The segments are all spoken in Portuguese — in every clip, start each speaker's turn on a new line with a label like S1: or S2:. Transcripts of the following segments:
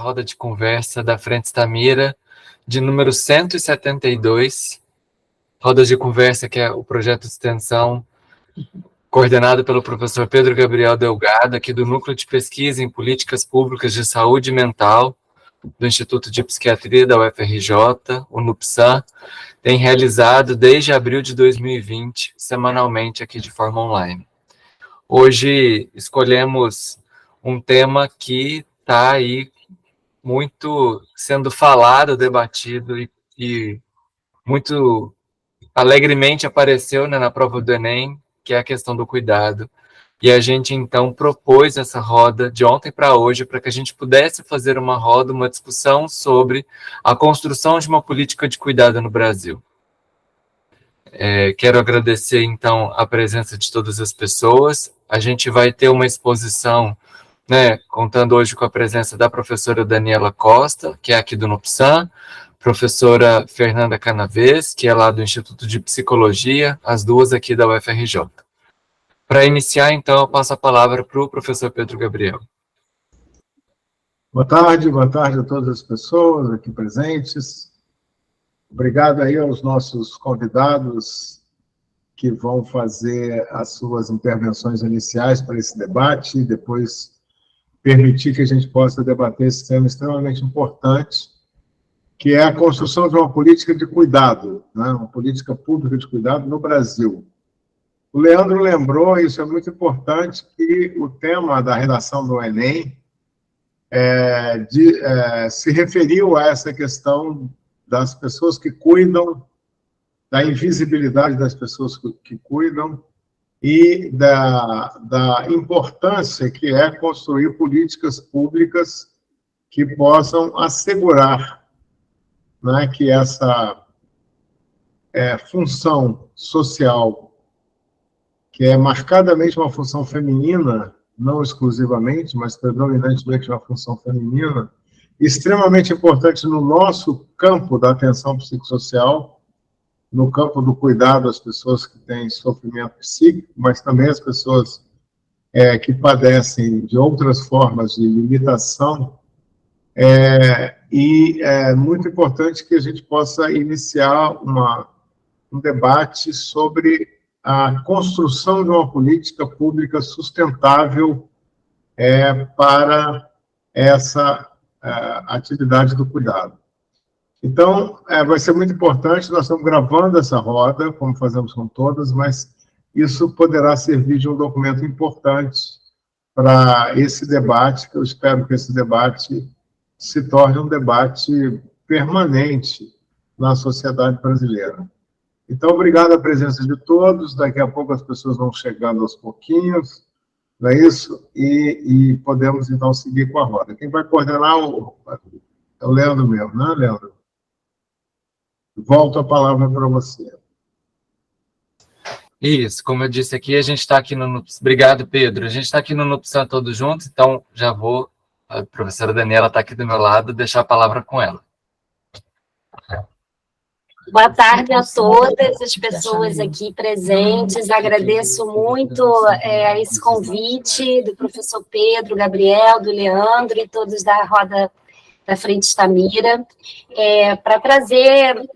S1: roda de conversa da Frente Estamira, de número 172, roda de conversa que é o projeto de extensão coordenado pelo professor Pedro Gabriel Delgado, aqui do Núcleo de Pesquisa em Políticas Públicas de Saúde Mental, do Instituto de Psiquiatria da UFRJ, o NUPSAM, tem realizado desde abril de 2020, semanalmente aqui de forma online. Hoje escolhemos um tema que está aí muito sendo falado, debatido e muito alegremente apareceu, né, na prova do Enem, que é a questão do cuidado. E a gente, então, propôs essa roda de ontem para hoje para que a gente pudesse fazer uma roda, uma discussão sobre a construção de uma política de cuidado no Brasil. Quero agradecer, então, a presença de todas as pessoas. A gente vai ter uma exposição, né, contando hoje com a presença da professora Daniela Costa, que é aqui do NUPSAM, professora Fernanda Canavês, que é lá do Instituto de Psicologia, as duas aqui da UFRJ. Para iniciar, então, eu passo a palavra para o professor Pedro Gabriel.
S2: Boa tarde a todas as pessoas aqui presentes. Obrigado aí aos nossos convidados que vão fazer as suas intervenções iniciais para esse debate e depois permitir que a gente possa debater esse tema extremamente importante, que é a construção de uma política de cuidado, né? Uma política pública de cuidado no Brasil. O Leandro lembrou, isso é muito importante, que o tema da redação do Enem se referiu a essa questão das pessoas que cuidam, da invisibilidade das pessoas que cuidam e da importância que é construir políticas públicas que possam assegurar, né, que essa função social, que é marcadamente uma função feminina, não exclusivamente, mas predominantemente uma função feminina, extremamente importante no nosso campo da atenção psicossocial, no campo do cuidado às pessoas que têm sofrimento psíquico, mas também as pessoas que padecem de outras formas de limitação, e é muito importante que a gente possa iniciar um debate sobre a construção de uma política pública sustentável para essa atividade do cuidado. Então, vai ser muito importante, nós estamos gravando essa roda, como fazemos com todas, mas isso poderá servir de um documento importante para esse debate, que eu espero que esse debate se torne um debate permanente na sociedade brasileira. Então, obrigado à presença de todos. Daqui a pouco as pessoas vão chegando aos pouquinhos, não é isso? E podemos, então, seguir com a roda. Quem vai coordenar é o Leandro mesmo, né, Leandro? Volto a palavra para você.
S1: Isso, como eu disse aqui, a gente está aqui no NUPSAM. Obrigado, Pedro. A gente está aqui no NUPSAM todos juntos, então já vou, a professora Daniela está aqui do meu lado, deixar a palavra com ela.
S3: Boa tarde a todas as pessoas aqui presentes. Agradeço muito esse convite do professor Pedro, Gabriel, do Leandro e todos da roda da Frente Estamira, para trazer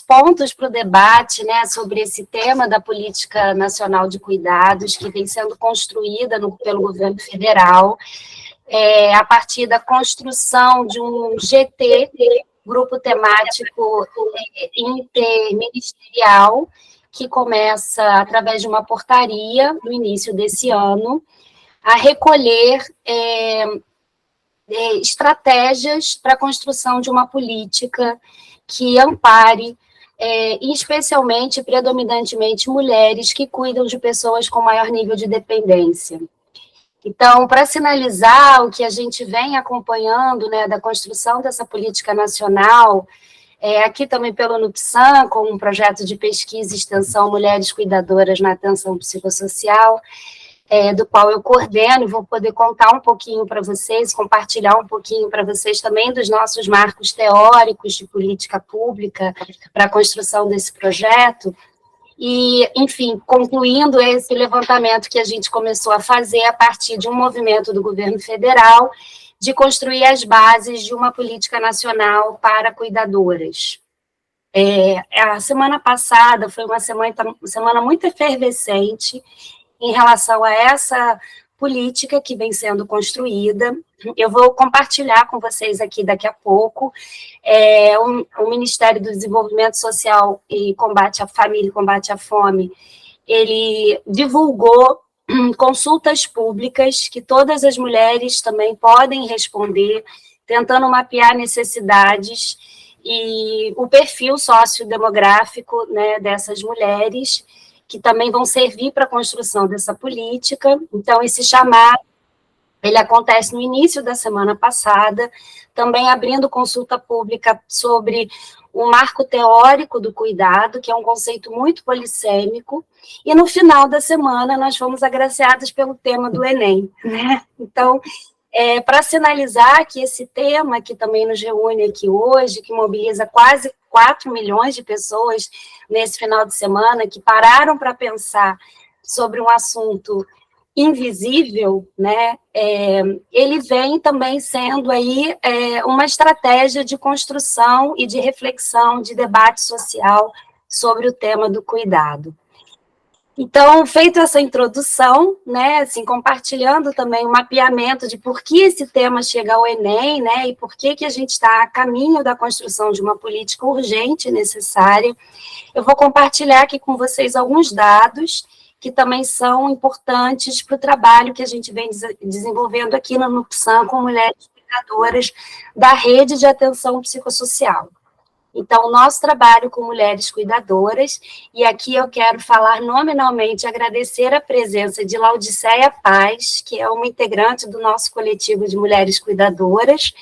S3: pontos para o debate, né, sobre esse tema da Política Nacional de Cuidados, que vem sendo construída pelo governo federal, a partir da construção de um GT, Grupo Temático Interministerial, que começa, através de uma portaria, no início desse ano, a recolher estratégias para a construção de uma política que ampare, especialmente, predominantemente, mulheres que cuidam de pessoas com maior nível de dependência. Então, para sinalizar o que a gente vem acompanhando, né, da construção dessa política nacional, aqui também pelo NUPSAM, com um projeto de pesquisa e extensão Mulheres Cuidadoras na Atenção Psicossocial, do qual eu coordeno, e vou poder contar um pouquinho para vocês, compartilhar um pouquinho para vocês também dos nossos marcos teóricos de política pública para a construção desse projeto. E, enfim, concluindo esse levantamento que a gente começou a fazer a partir de um movimento do governo federal de construir as bases de uma política nacional para cuidadoras. A semana passada foi uma semana muito efervescente em relação a essa política que vem sendo construída. Eu vou compartilhar com vocês aqui daqui a pouco. O Ministério do Desenvolvimento Social e Combate à Família e Combate à Fome, ele divulgou consultas públicas que todas as mulheres também podem responder, tentando mapear necessidades e o perfil sociodemográfico, né, dessas mulheres, que também vão servir para a construção dessa política. Então, esse chamado, ele acontece no início da semana passada, também abrindo consulta pública sobre o marco teórico do cuidado, que é um conceito muito polissêmico, e no final da semana nós fomos agraciados pelo tema do Enem, né? Então, para sinalizar que esse tema, que também nos reúne aqui hoje, que mobiliza quase 4 milhões de pessoas nesse final de semana, que pararam para pensar sobre um assunto invisível, né, ele vem também sendo aí uma estratégia de construção e de reflexão, de debate social sobre o tema do cuidado. Então, feito essa introdução, né, assim, compartilhando também o mapeamento de por que esse tema chega ao Enem, né, e por que a gente está a caminho da construção de uma política urgente e necessária, eu vou compartilhar aqui com vocês alguns dados que também são importantes para o trabalho que a gente vem desenvolvendo aqui no NUPSAM com mulheres cuidadoras da rede de atenção psicossocial. Então, o nosso trabalho com mulheres cuidadoras, e aqui eu quero falar nominalmente, agradecer a presença de Laudiceia Paz, que é uma integrante do nosso coletivo de mulheres cuidadoras,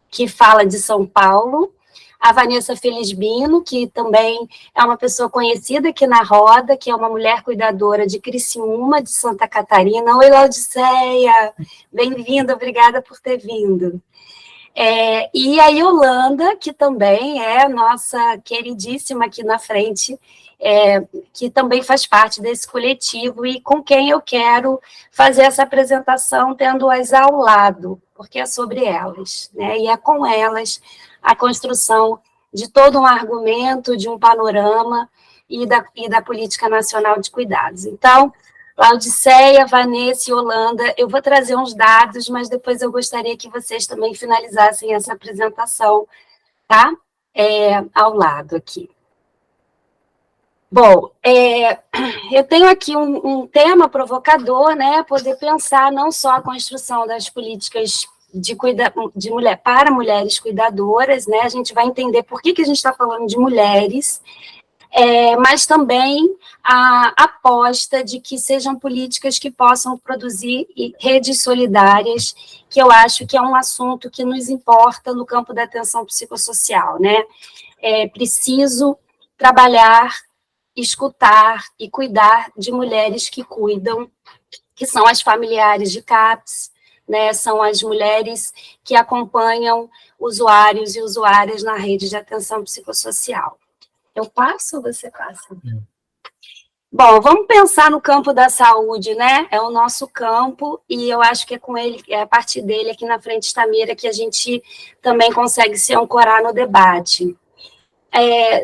S3: que fala de São Paulo, a Vanessa Felisbino, que também é uma pessoa conhecida aqui na roda, que é uma mulher cuidadora de Criciúma, de Santa Catarina. Oi, Laudiceia, bem-vinda, obrigada por ter vindo. E a Yolanda, que também é nossa queridíssima aqui na frente, que também faz parte desse coletivo e com quem eu quero fazer essa apresentação tendo-as ao lado, porque é sobre elas, né? E é com elas a construção de todo um argumento, de um panorama e da política nacional de cuidados. Então, Laudiceia, Vanessa e Yolanda, eu vou trazer uns dados, mas depois eu gostaria que vocês também finalizassem essa apresentação, tá? Ao lado aqui. Bom, eu tenho aqui um tema provocador, né? Poder pensar não só a construção das políticas para mulheres cuidadoras, né? A gente vai entender por que a gente está falando de mulheres, mas também a aposta de que sejam políticas que possam produzir redes solidárias, que eu acho que é um assunto que nos importa no campo da atenção psicossocial, né? É preciso trabalhar, escutar e cuidar de mulheres que cuidam, que são as familiares de CAPS, né? São as mulheres que acompanham usuários e usuárias na rede de atenção psicossocial. Eu passo ou você passa? Bom, vamos pensar no campo da saúde, né? É o nosso campo, e eu acho que é com ele, a partir dele, aqui na frente está a Mira, que a gente também consegue se ancorar no debate.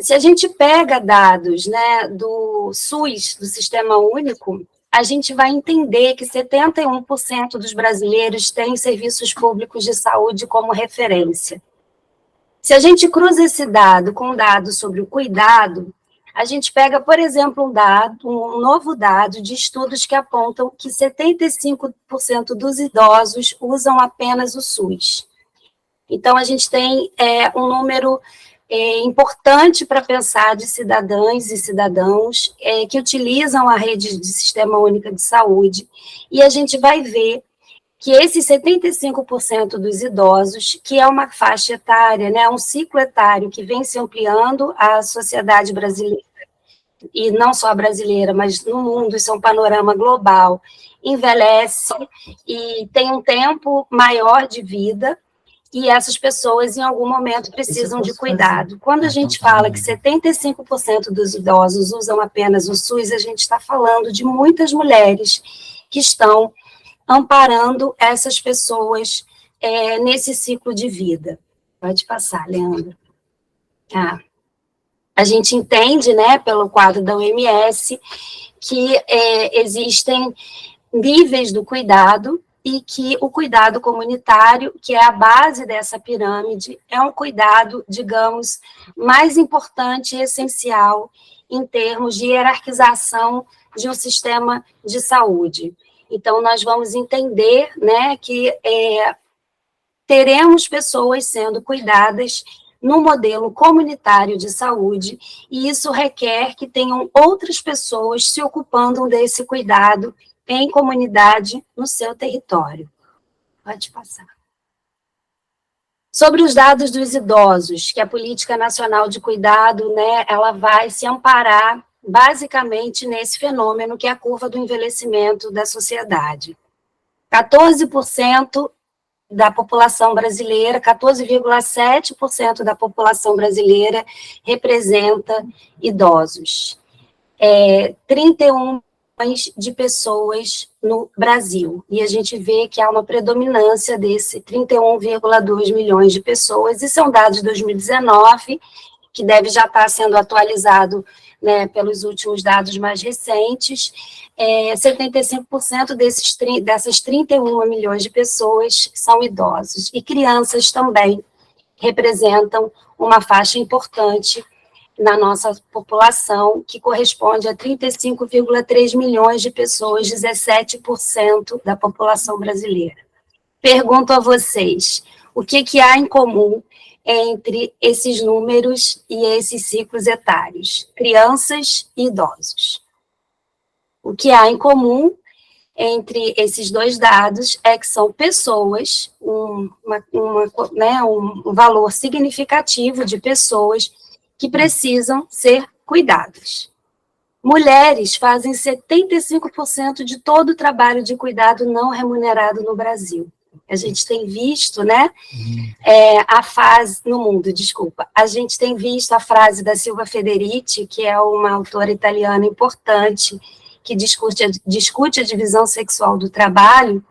S3: Se a gente pega dados, né, do SUS, do Sistema Único, a gente vai entender que 71% dos brasileiros têm serviços públicos de saúde como referência. Se a gente cruza esse dado com um dado sobre o cuidado, a gente pega, por exemplo, um novo dado de estudos que apontam que 75% dos idosos usam apenas o SUS. Então, a gente tem um número importante para pensar de cidadãs e cidadãos que utilizam a rede de Sistema Único de Saúde, e a gente vai ver que esses 75% dos idosos, que é uma faixa etária, né, um ciclo etário que vem se ampliando, a sociedade brasileira, e não só a brasileira, mas no mundo, isso é um panorama global, envelhece e tem um tempo maior de vida, e essas pessoas, em algum momento, precisam de cuidado. Quando a gente fala que 75% dos idosos usam apenas o SUS, a gente está falando de muitas mulheres que estão amparando essas pessoas nesse ciclo de vida. Pode passar, Leandro. A gente entende, né, pelo quadro da OMS, que existem níveis do cuidado e que o cuidado comunitário, que é a base dessa pirâmide, é um cuidado, digamos, mais importante e essencial em termos de hierarquização de um sistema de saúde. Então, nós vamos entender, né, que teremos pessoas sendo cuidadas no modelo comunitário de saúde, e isso requer que tenham outras pessoas se ocupando desse cuidado em comunidade no seu território. Pode passar. Sobre os dados dos idosos, que a Política Nacional de Cuidado, né, ela vai se amparar basicamente nesse fenômeno que é a curva do envelhecimento da sociedade. 14% da população brasileira, 14,7% da população brasileira representa idosos. 31 milhões de pessoas no Brasil, e a gente vê que há uma predominância desse 31,2 milhões de pessoas, e são dados de 2019, que deve já estar sendo atualizado, né, pelos últimos dados mais recentes. 75% dessas 31 milhões de pessoas são idosos, e crianças também representam uma faixa importante na nossa população, que corresponde a 35,3 milhões de pessoas, 17% da população brasileira. Pergunto a vocês, o que há em comum entre esses números e esses ciclos etários? Crianças e idosos. O que há em comum entre esses dois dados é que são pessoas, um valor significativo de pessoas que precisam ser cuidadas. Mulheres fazem 75% de todo o trabalho de cuidado não remunerado no Brasil. A gente tem visto, né, a gente tem visto a frase da Silvia Federici, que é uma autora italiana importante, que discute a divisão sexual do trabalho,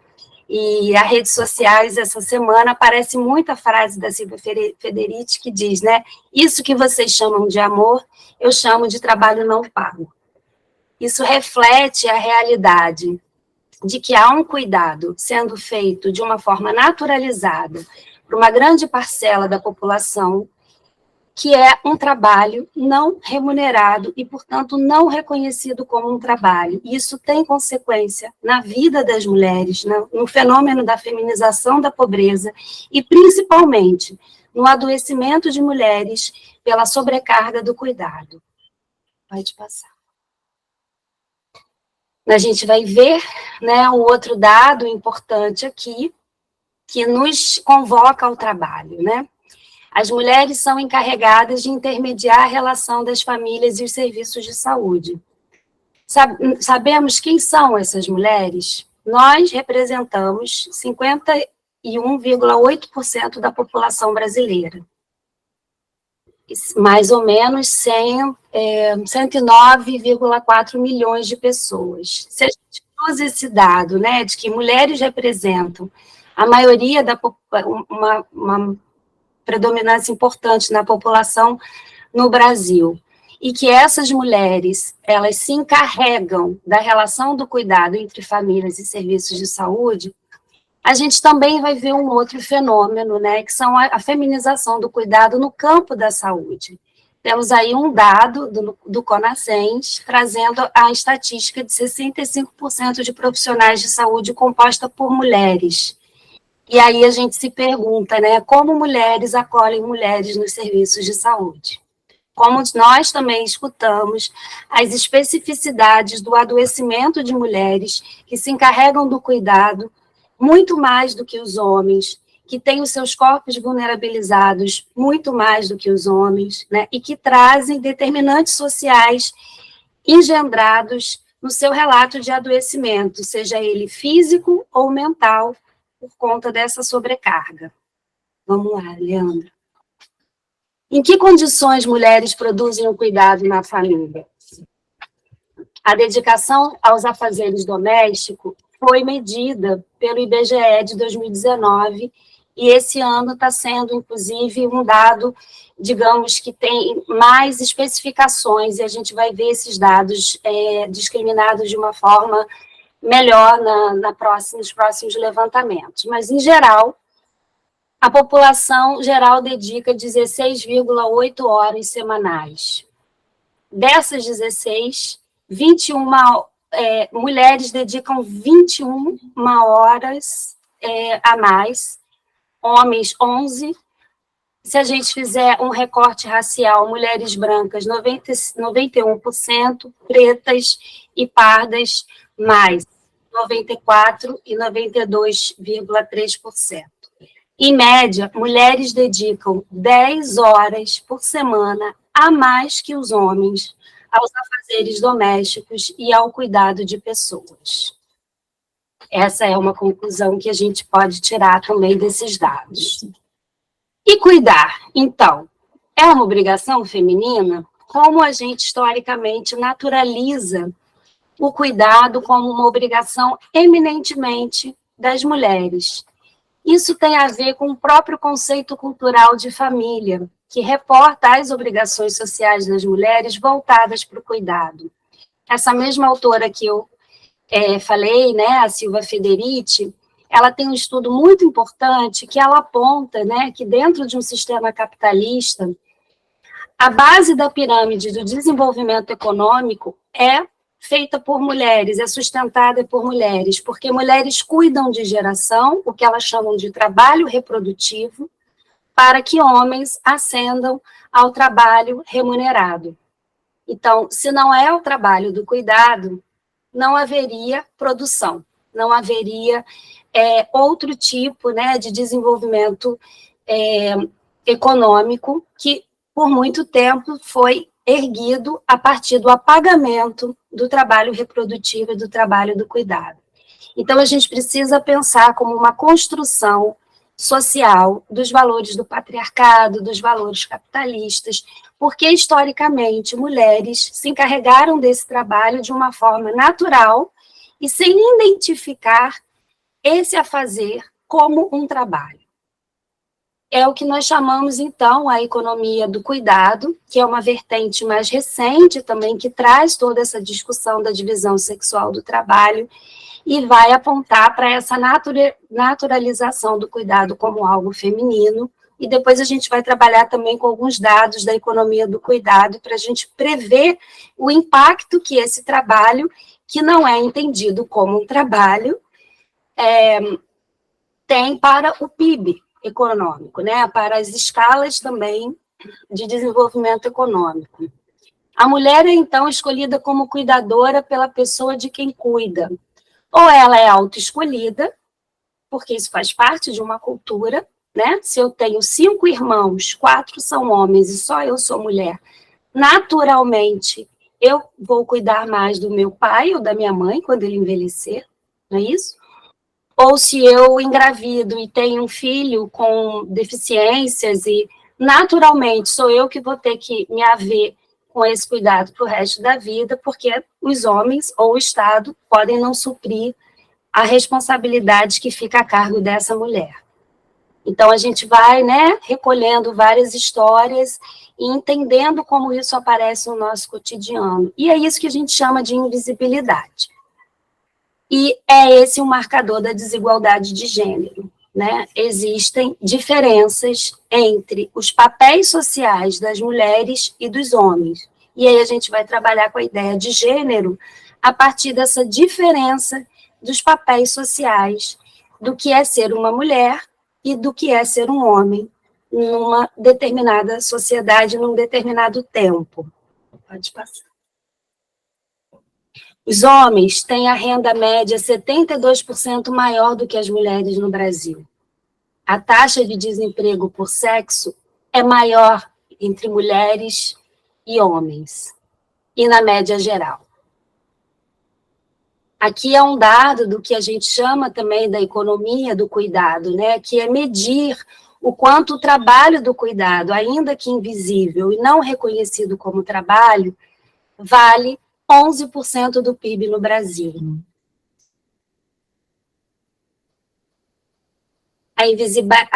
S3: e as redes sociais, essa semana, aparece muito a frase da Silvia Federici, que diz, né, isso que vocês chamam de amor, eu chamo de trabalho não pago. Isso reflete a realidade de que há um cuidado sendo feito de uma forma naturalizada por uma grande parcela da população, que é um trabalho não remunerado e, portanto, não reconhecido como um trabalho. Isso tem consequência na vida das mulheres, no fenômeno da feminização da pobreza e, principalmente, no adoecimento de mulheres pela sobrecarga do cuidado. Pode passar. A gente vai ver, né, um outro dado importante aqui, que nos convoca ao trabalho, né? As mulheres são encarregadas de intermediar a relação das famílias e os serviços de saúde. Sabemos quem são essas mulheres? Nós representamos 51,8% da população brasileira. Mais ou menos 109,4 milhões de pessoas. Se a gente usa esse dado, né, de que mulheres representam a maioria da uma predominância importante na população no Brasil, e que essas mulheres, elas se encarregam da relação do cuidado entre famílias e serviços de saúde, a gente também vai ver um outro fenômeno, né, que são a feminização do cuidado no campo da saúde. Temos aí um dado do CONASCENS, trazendo a estatística de 65% de profissionais de saúde composta por mulheres. E aí a gente se pergunta, né, como mulheres acolhem mulheres nos serviços de saúde? Como nós também escutamos as especificidades do adoecimento de mulheres que se encarregam do cuidado muito mais do que os homens, que têm os seus corpos vulnerabilizados muito mais do que os homens, né, e que trazem determinantes sociais engendrados no seu relato de adoecimento, seja ele físico ou mental, por conta dessa sobrecarga. Vamos lá, Leandro. Em que condições mulheres produzem o cuidado na família? A dedicação aos afazeres domésticos foi medida pelo IBGE de 2019 e esse ano está sendo, inclusive, um dado, digamos, que tem mais especificações, e a gente vai ver esses dados discriminados de uma forma melhor nos próximos levantamentos. Mas, em geral, a população geral dedica 16,8 horas semanais. Dessas 16, 21 mulheres dedicam 21 horas a mais, homens 11. Se a gente fizer um recorte racial, mulheres brancas 91%, pretas e pardas mais 94% e 92,3%. Em média, mulheres dedicam 10 horas por semana a mais que os homens aos afazeres domésticos e ao cuidado de pessoas. Essa é uma conclusão que a gente pode tirar também desses dados. E cuidar, então, é uma obrigação feminina? Como a gente historicamente naturaliza o cuidado como uma obrigação eminentemente das mulheres? Isso tem a ver com o próprio conceito cultural de família, que reporta as obrigações sociais das mulheres voltadas para o cuidado. Essa mesma autora que eu falei, né, a Silva Federici, ela tem um estudo muito importante que ela aponta, né, que dentro de um sistema capitalista, a base da pirâmide do desenvolvimento econômico é feita por mulheres, é sustentada por mulheres, porque mulheres cuidam de geração, o que elas chamam de trabalho reprodutivo, para que homens ascendam ao trabalho remunerado. Então, se não é o trabalho do cuidado, não haveria produção, não haveria outro tipo, né, de desenvolvimento econômico que, por muito tempo, foi erguido a partir do apagamento do trabalho reprodutivo e do trabalho do cuidado. Então, a gente precisa pensar como uma construção social dos valores do patriarcado, dos valores capitalistas, porque, historicamente, mulheres se encarregaram desse trabalho de uma forma natural e sem identificar esse afazer como um trabalho. É o que nós chamamos, então, a economia do cuidado, que é uma vertente mais recente também, que traz toda essa discussão da divisão sexual do trabalho e vai apontar para essa naturalização do cuidado como algo feminino, e depois a gente vai trabalhar também com alguns dados da economia do cuidado para a gente prever o impacto que esse trabalho, que não é entendido como um trabalho, tem para o PIB econômico, né, para as escalas também de desenvolvimento econômico. A mulher é, então, escolhida como cuidadora pela pessoa de quem cuida. Ou ela é autoescolhida, porque isso faz parte de uma cultura, né? Se eu tenho 5 irmãos, 4 são homens e só eu sou mulher, naturalmente eu vou cuidar mais do meu pai ou da minha mãe quando ele envelhecer, não é isso? Ou se eu engravido e tenho um filho com deficiências e naturalmente sou eu que vou ter que me haver com esse cuidado para o resto da vida, porque os homens ou o Estado podem não suprir a responsabilidade que fica a cargo dessa mulher. Então, a gente vai, né, recolhendo várias histórias e entendendo como isso aparece no nosso cotidiano. E é isso que a gente chama de invisibilidade. E é esse o marcador da desigualdade de gênero, né? Existem diferenças entre os papéis sociais das mulheres e dos homens. E aí a gente vai trabalhar com a ideia de gênero a partir dessa diferença dos papéis sociais, do que é ser uma mulher e do que é ser um homem numa determinada sociedade, num determinado tempo. Pode passar. Os homens têm a renda média 72% maior do que as mulheres no Brasil. A taxa de desemprego por sexo é maior entre mulheres e homens, e na média geral. Aqui é um dado do que a gente chama também da economia do cuidado, né? Que é medir o quanto o trabalho do cuidado, ainda que invisível e não reconhecido como trabalho, vale 11% do PIB no Brasil. A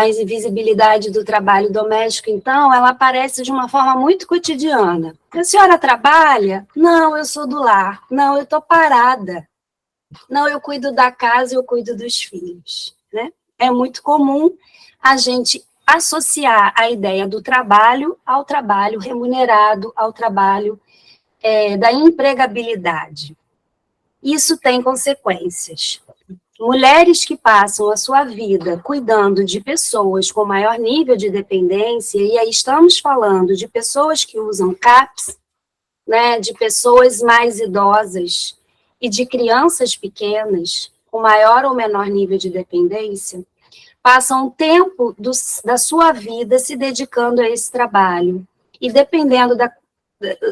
S3: invisibilidade do trabalho doméstico, então, ela aparece de uma forma muito cotidiana. A senhora trabalha? Não, eu sou do lar. Não, eu estou parada. Não, eu cuido da casa e eu cuido dos filhos. Né? É muito comum a gente associar a ideia do trabalho ao trabalho remunerado, ao trabalho da empregabilidade. Isso tem consequências. Mulheres que passam a sua vida cuidando de pessoas com maior nível de dependência, e aí estamos falando de pessoas que usam CAPS, né, de pessoas mais idosas e de crianças pequenas com maior ou menor nível de dependência, passam um tempo da sua vida se dedicando a esse trabalho. E dependendo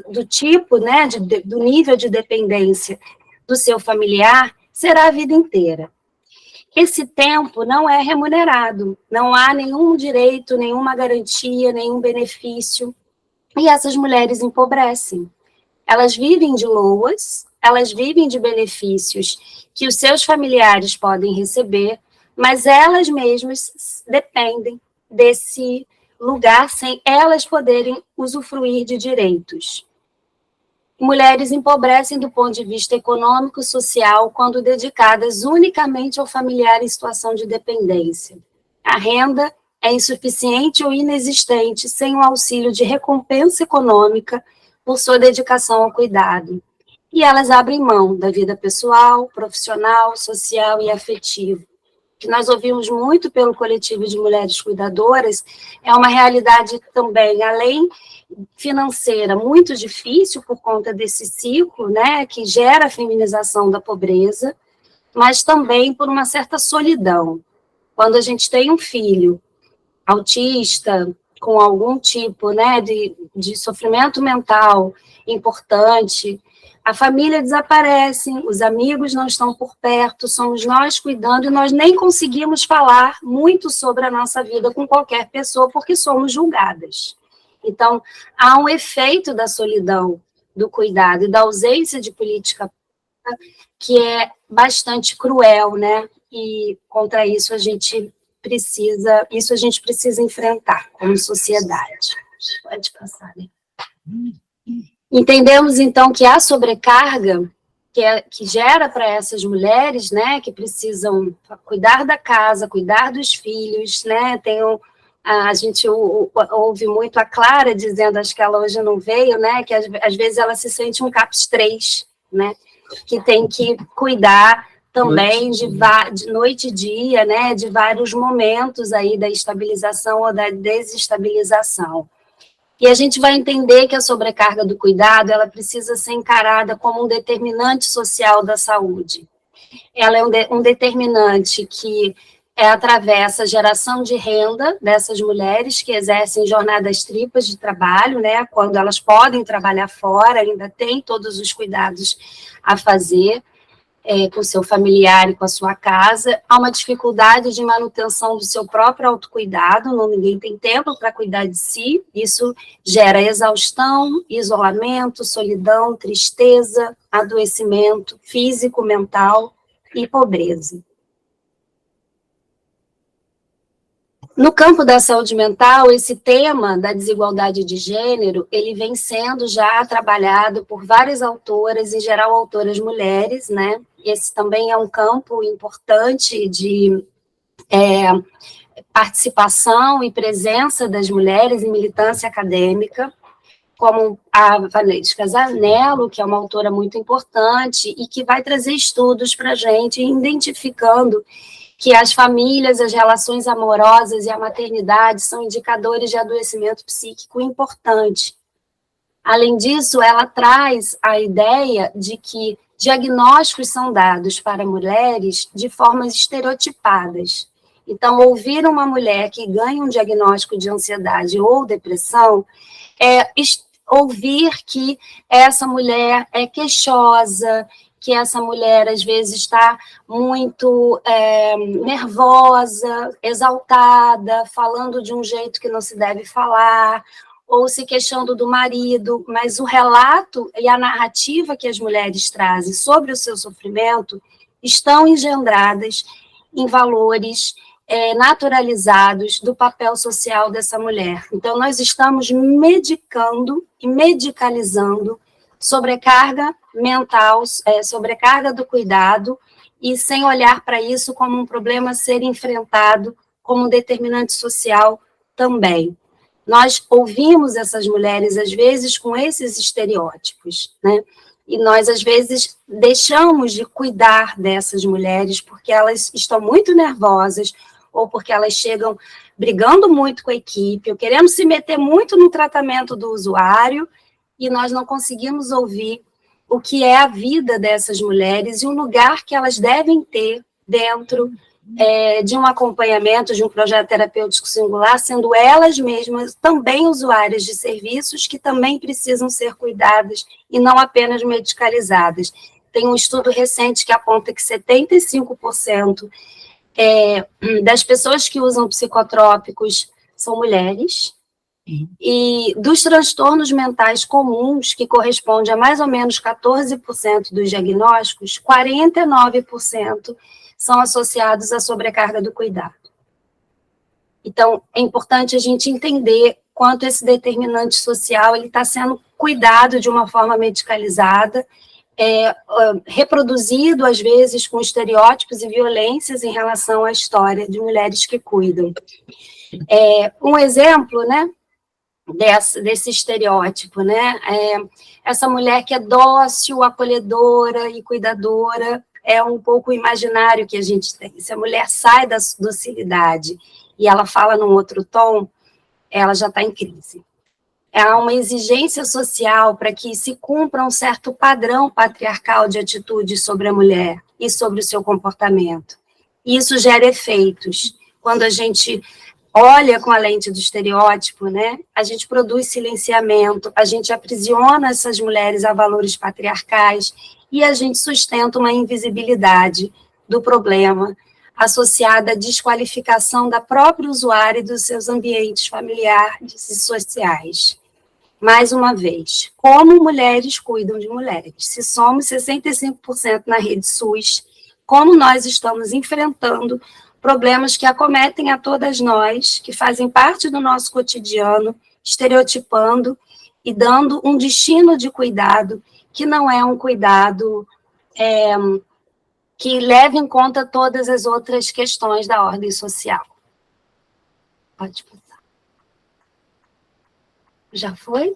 S3: do tipo, né, do nível de dependência do seu familiar, será a vida inteira. Esse tempo não é remunerado, não há nenhum direito, nenhuma garantia, nenhum benefício, e essas mulheres empobrecem. Elas vivem de loas, elas vivem de benefícios que os seus familiares podem receber, mas elas mesmas dependem desse lugar sem elas poderem usufruir de direitos. Mulheres empobrecem do ponto de vista econômico e social quando dedicadas unicamente ao familiar em situação de dependência. A renda é insuficiente ou inexistente sem o auxílio de recompensa econômica por sua dedicação ao cuidado. E elas abrem mão da vida pessoal, profissional, social e afetiva. Que nós ouvimos muito pelo coletivo de mulheres cuidadoras, é uma realidade também, além financeira, muito difícil por conta desse ciclo, né, que gera a feminização da pobreza, mas também por uma certa solidão. Quando a gente tem um filho autista, com algum tipo, né, de sofrimento mental importante, a família desaparece, os amigos não estão por perto, somos nós cuidando e nós nem conseguimos falar muito sobre a nossa vida com qualquer pessoa porque somos julgadas. Então, há um efeito da solidão, do cuidado e da ausência de política que é bastante cruel, né? E contra isso a gente precisa enfrentar como sociedade. Pode passar, né? Entendemos, então, que a sobrecarga que gera para essas mulheres, né, que precisam cuidar da casa, cuidar dos filhos, né, a gente ouve muito a Clara dizendo, acho que ela hoje não veio, né, que às vezes ela se sente um CAPS 3, né, que tem que cuidar também de noite e dia, né, de vários momentos aí da estabilização ou da desestabilização. E a gente vai entender que a sobrecarga do cuidado, ela precisa ser encarada como um determinante social da saúde. Ela é um determinante que atravessa a geração de renda dessas mulheres que exercem jornadas triplas de trabalho, né, quando elas podem trabalhar fora, ainda tem todos os cuidados a fazer, com o seu familiar e com a sua casa, há uma dificuldade de manutenção do seu próprio autocuidado, ninguém tem tempo para cuidar de si, isso gera exaustão, isolamento, solidão, tristeza, adoecimento físico, mental e pobreza. No campo da saúde mental, esse tema da desigualdade de gênero, ele vem sendo já trabalhado por várias autoras, em geral autoras mulheres, né? Esse também é um campo importante de participação e presença das mulheres em militância acadêmica, como a Valesca Zanello, que é uma autora muito importante e que vai trazer estudos para a gente, identificando que as famílias, as relações amorosas e a maternidade são indicadores de adoecimento psíquico importante. Além disso, ela traz a ideia de que diagnósticos são dados para mulheres de formas estereotipadas. Então, ouvir uma mulher que ganha um diagnóstico de ansiedade ou depressão é ouvir que essa mulher é queixosa, que essa mulher, às vezes, está muito nervosa, exaltada, falando de um jeito que não se deve falar, ou se queixando do marido, mas o relato e a narrativa que as mulheres trazem sobre o seu sofrimento estão engendradas em valores naturalizados do papel social dessa mulher. Então, nós estamos medicando e medicalizando sobrecarga mental, sobrecarga do cuidado, e sem olhar para isso como um problema a ser enfrentado, como um determinante social também. Nós ouvimos essas mulheres, às vezes, com esses estereótipos, né? E nós, às vezes, deixamos de cuidar dessas mulheres porque elas estão muito nervosas, ou porque elas chegam brigando muito com a equipe, ou querendo se meter muito no tratamento do usuário, e nós não conseguimos ouvir o que é a vida dessas mulheres e o lugar que elas devem ter dentro de um acompanhamento, de um projeto terapêutico singular, sendo elas mesmas também usuárias de serviços que também precisam ser cuidadas e não apenas medicalizadas. Tem um estudo recente que aponta que 75% das pessoas que usam psicotrópicos são mulheres, e dos transtornos mentais comuns, que corresponde a mais ou menos 14% dos diagnósticos, 49% são associados à sobrecarga do cuidado. Então, é importante a gente entender quanto esse determinante social está sendo cuidado de uma forma medicalizada, reproduzido, às vezes, com estereótipos e violências em relação à história de mulheres que cuidam. Um exemplo, né, desse estereótipo, né, essa mulher que é dócil, acolhedora e cuidadora, é um pouco o imaginário que a gente tem. Se a mulher sai da docilidade e ela fala num outro tom, ela já está em crise. Há uma exigência social para que se cumpra um certo padrão patriarcal de atitude sobre a mulher e sobre o seu comportamento. Isso gera efeitos. Quando a gente olha com a lente do estereótipo, né, a gente produz silenciamento, a gente aprisiona essas mulheres a valores patriarcais e a gente sustenta uma invisibilidade do problema associada à desqualificação da própria usuária e dos seus ambientes familiares e sociais. Mais uma vez, como mulheres cuidam de mulheres? Se somos 65% na rede SUS, como nós estamos enfrentando problemas que acometem a todas nós, que fazem parte do nosso cotidiano, estereotipando e dando um destino de cuidado que não é um cuidado que leve em conta todas as outras questões da ordem social. Pode passar. Já foi?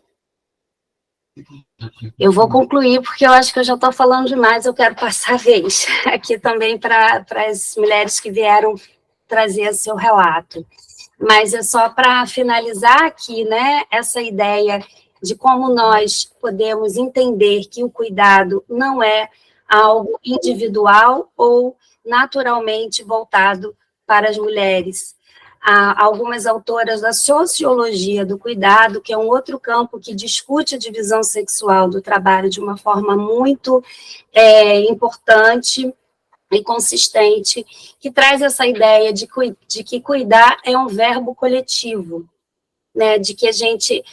S3: Eu vou concluir, porque eu acho que eu já estou falando demais, eu quero passar a vez aqui também para as mulheres que vieram trazer seu relato. Mas é só para finalizar aqui, né, essa ideia de como nós podemos entender que o cuidado não é algo individual ou naturalmente voltado para as mulheres. Há algumas autoras da sociologia do cuidado, que é um outro campo que discute a divisão sexual do trabalho de uma forma muito importante e consistente, que traz essa ideia de que cuidar é um verbo coletivo, né, de que a gente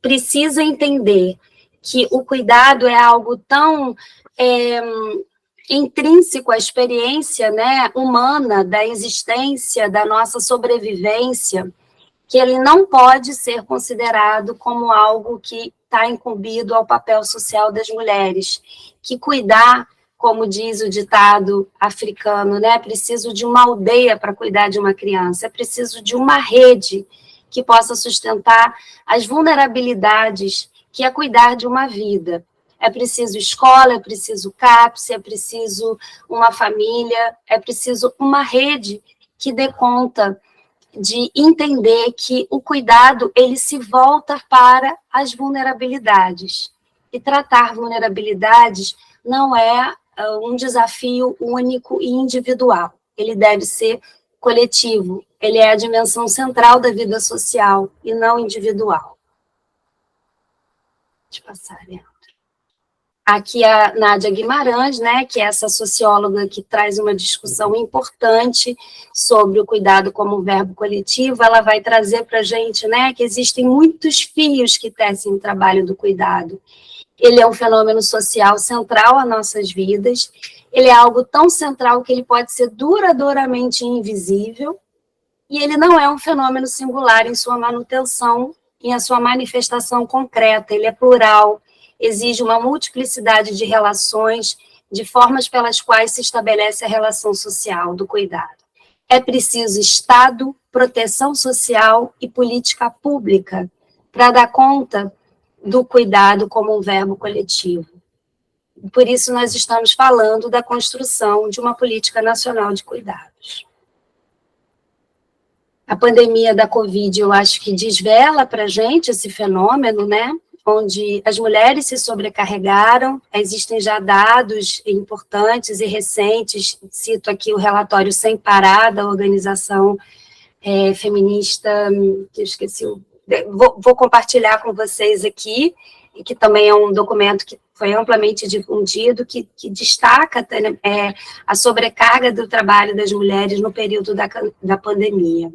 S3: precisa entender que o cuidado é algo tão intrínseco à experiência, né, humana da existência, da nossa sobrevivência, que ele não pode ser considerado como algo que está incumbido ao papel social das mulheres, que cuidar, como diz o ditado africano, né, é preciso de uma aldeia para cuidar de uma criança, é preciso de uma rede que possa sustentar as vulnerabilidades que é cuidar de uma vida. É preciso escola, é preciso CAPS, é preciso uma família, é preciso uma rede que dê conta de entender que o cuidado, ele se volta para as vulnerabilidades. E tratar vulnerabilidades não é um desafio único e individual. Ele deve ser coletivo. Ele é a dimensão central da vida social e não individual. Deixa eu passar, Leandro. Aqui a Nádia Guimarães, né, que é essa socióloga que traz uma discussão importante sobre o cuidado como verbo coletivo, ela vai trazer para a gente, né, que existem muitos fios que tecem o trabalho do cuidado. Ele é um fenômeno social central às nossas vidas, ele é algo tão central que ele pode ser duradouramente invisível, e ele não é um fenômeno singular em sua manutenção, em sua manifestação concreta, ele é plural, exige uma multiplicidade de relações, de formas pelas quais se estabelece a relação social do cuidado. É preciso Estado, proteção social e política pública para dar conta do cuidado como um verbo coletivo. Por isso, nós estamos falando da construção de uma política nacional de cuidados. A pandemia da Covid, eu acho que desvela para a gente esse fenômeno, né? Onde as mulheres se sobrecarregaram, existem já dados importantes e recentes, cito aqui o relatório Sem Parar, da organização feminista, que eu esqueci, vou compartilhar com vocês aqui, e que também é um documento que foi amplamente difundido, que destaca a sobrecarga do trabalho das mulheres no período da pandemia.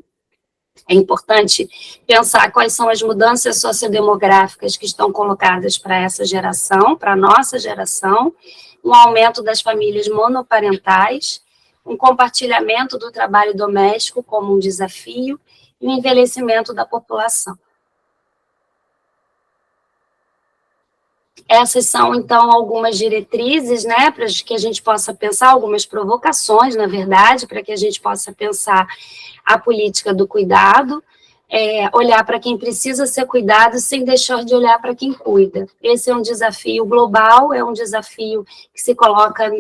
S3: É importante pensar quais são as mudanças sociodemográficas que estão colocadas para essa geração, para a nossa geração, um aumento das famílias monoparentais, um compartilhamento do trabalho doméstico como um desafio e o envelhecimento da população. Essas são, então, algumas diretrizes, né, para que a gente possa pensar, algumas provocações, na verdade, para que a gente possa pensar a política do cuidado, olhar para quem precisa ser cuidado sem deixar de olhar para quem cuida. Esse é um desafio global, é um desafio que se coloca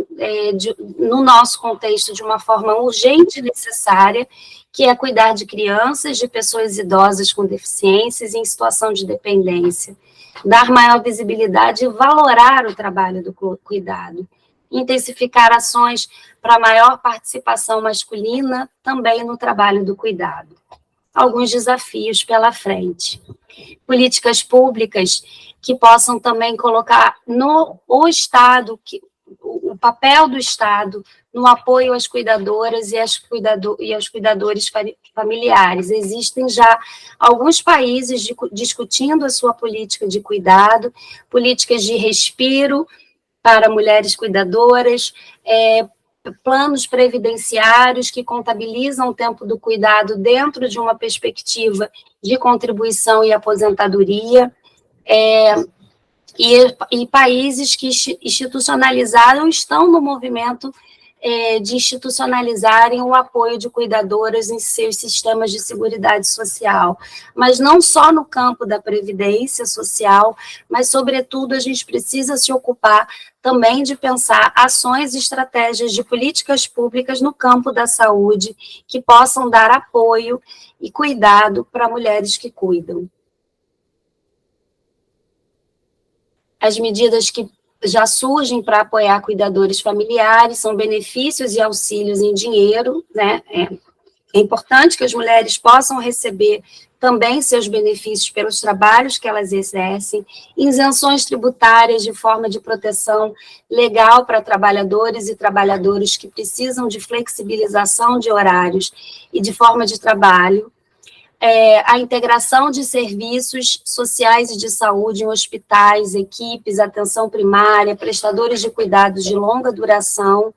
S3: no nosso contexto de uma forma urgente e necessária, que é cuidar de crianças, de pessoas idosas com deficiências em situação de dependência, dar maior visibilidade e valorar o trabalho do cuidado, intensificar ações para maior participação masculina também no trabalho do cuidado. Alguns desafios pela frente. Políticas públicas que possam também colocar o Estado, o papel do Estado no apoio às cuidadoras e aos cuidadores familiares. Existem já alguns países discutindo a sua política de cuidado, políticas de respiro para mulheres cuidadoras, planos previdenciários que contabilizam o tempo do cuidado dentro de uma perspectiva de contribuição e aposentadoria, e países que institucionalizaram estão no movimento de institucionalizarem o apoio de cuidadoras em seus sistemas de seguridade social, mas não só no campo da previdência social, mas, sobretudo, a gente precisa se ocupar também de pensar ações e estratégias de políticas públicas no campo da saúde que possam dar apoio e cuidado para mulheres que cuidam. As medidas que já surgem para apoiar cuidadores familiares são benefícios e auxílios em dinheiro, né? É importante que as mulheres possam receber também seus benefícios pelos trabalhos que elas exercem, isenções tributárias de forma de proteção legal para trabalhadores e trabalhadoras que precisam de flexibilização de horários e de forma de trabalho, a integração de serviços sociais e de saúde em hospitais, equipes, atenção primária, prestadores de cuidados de longa duração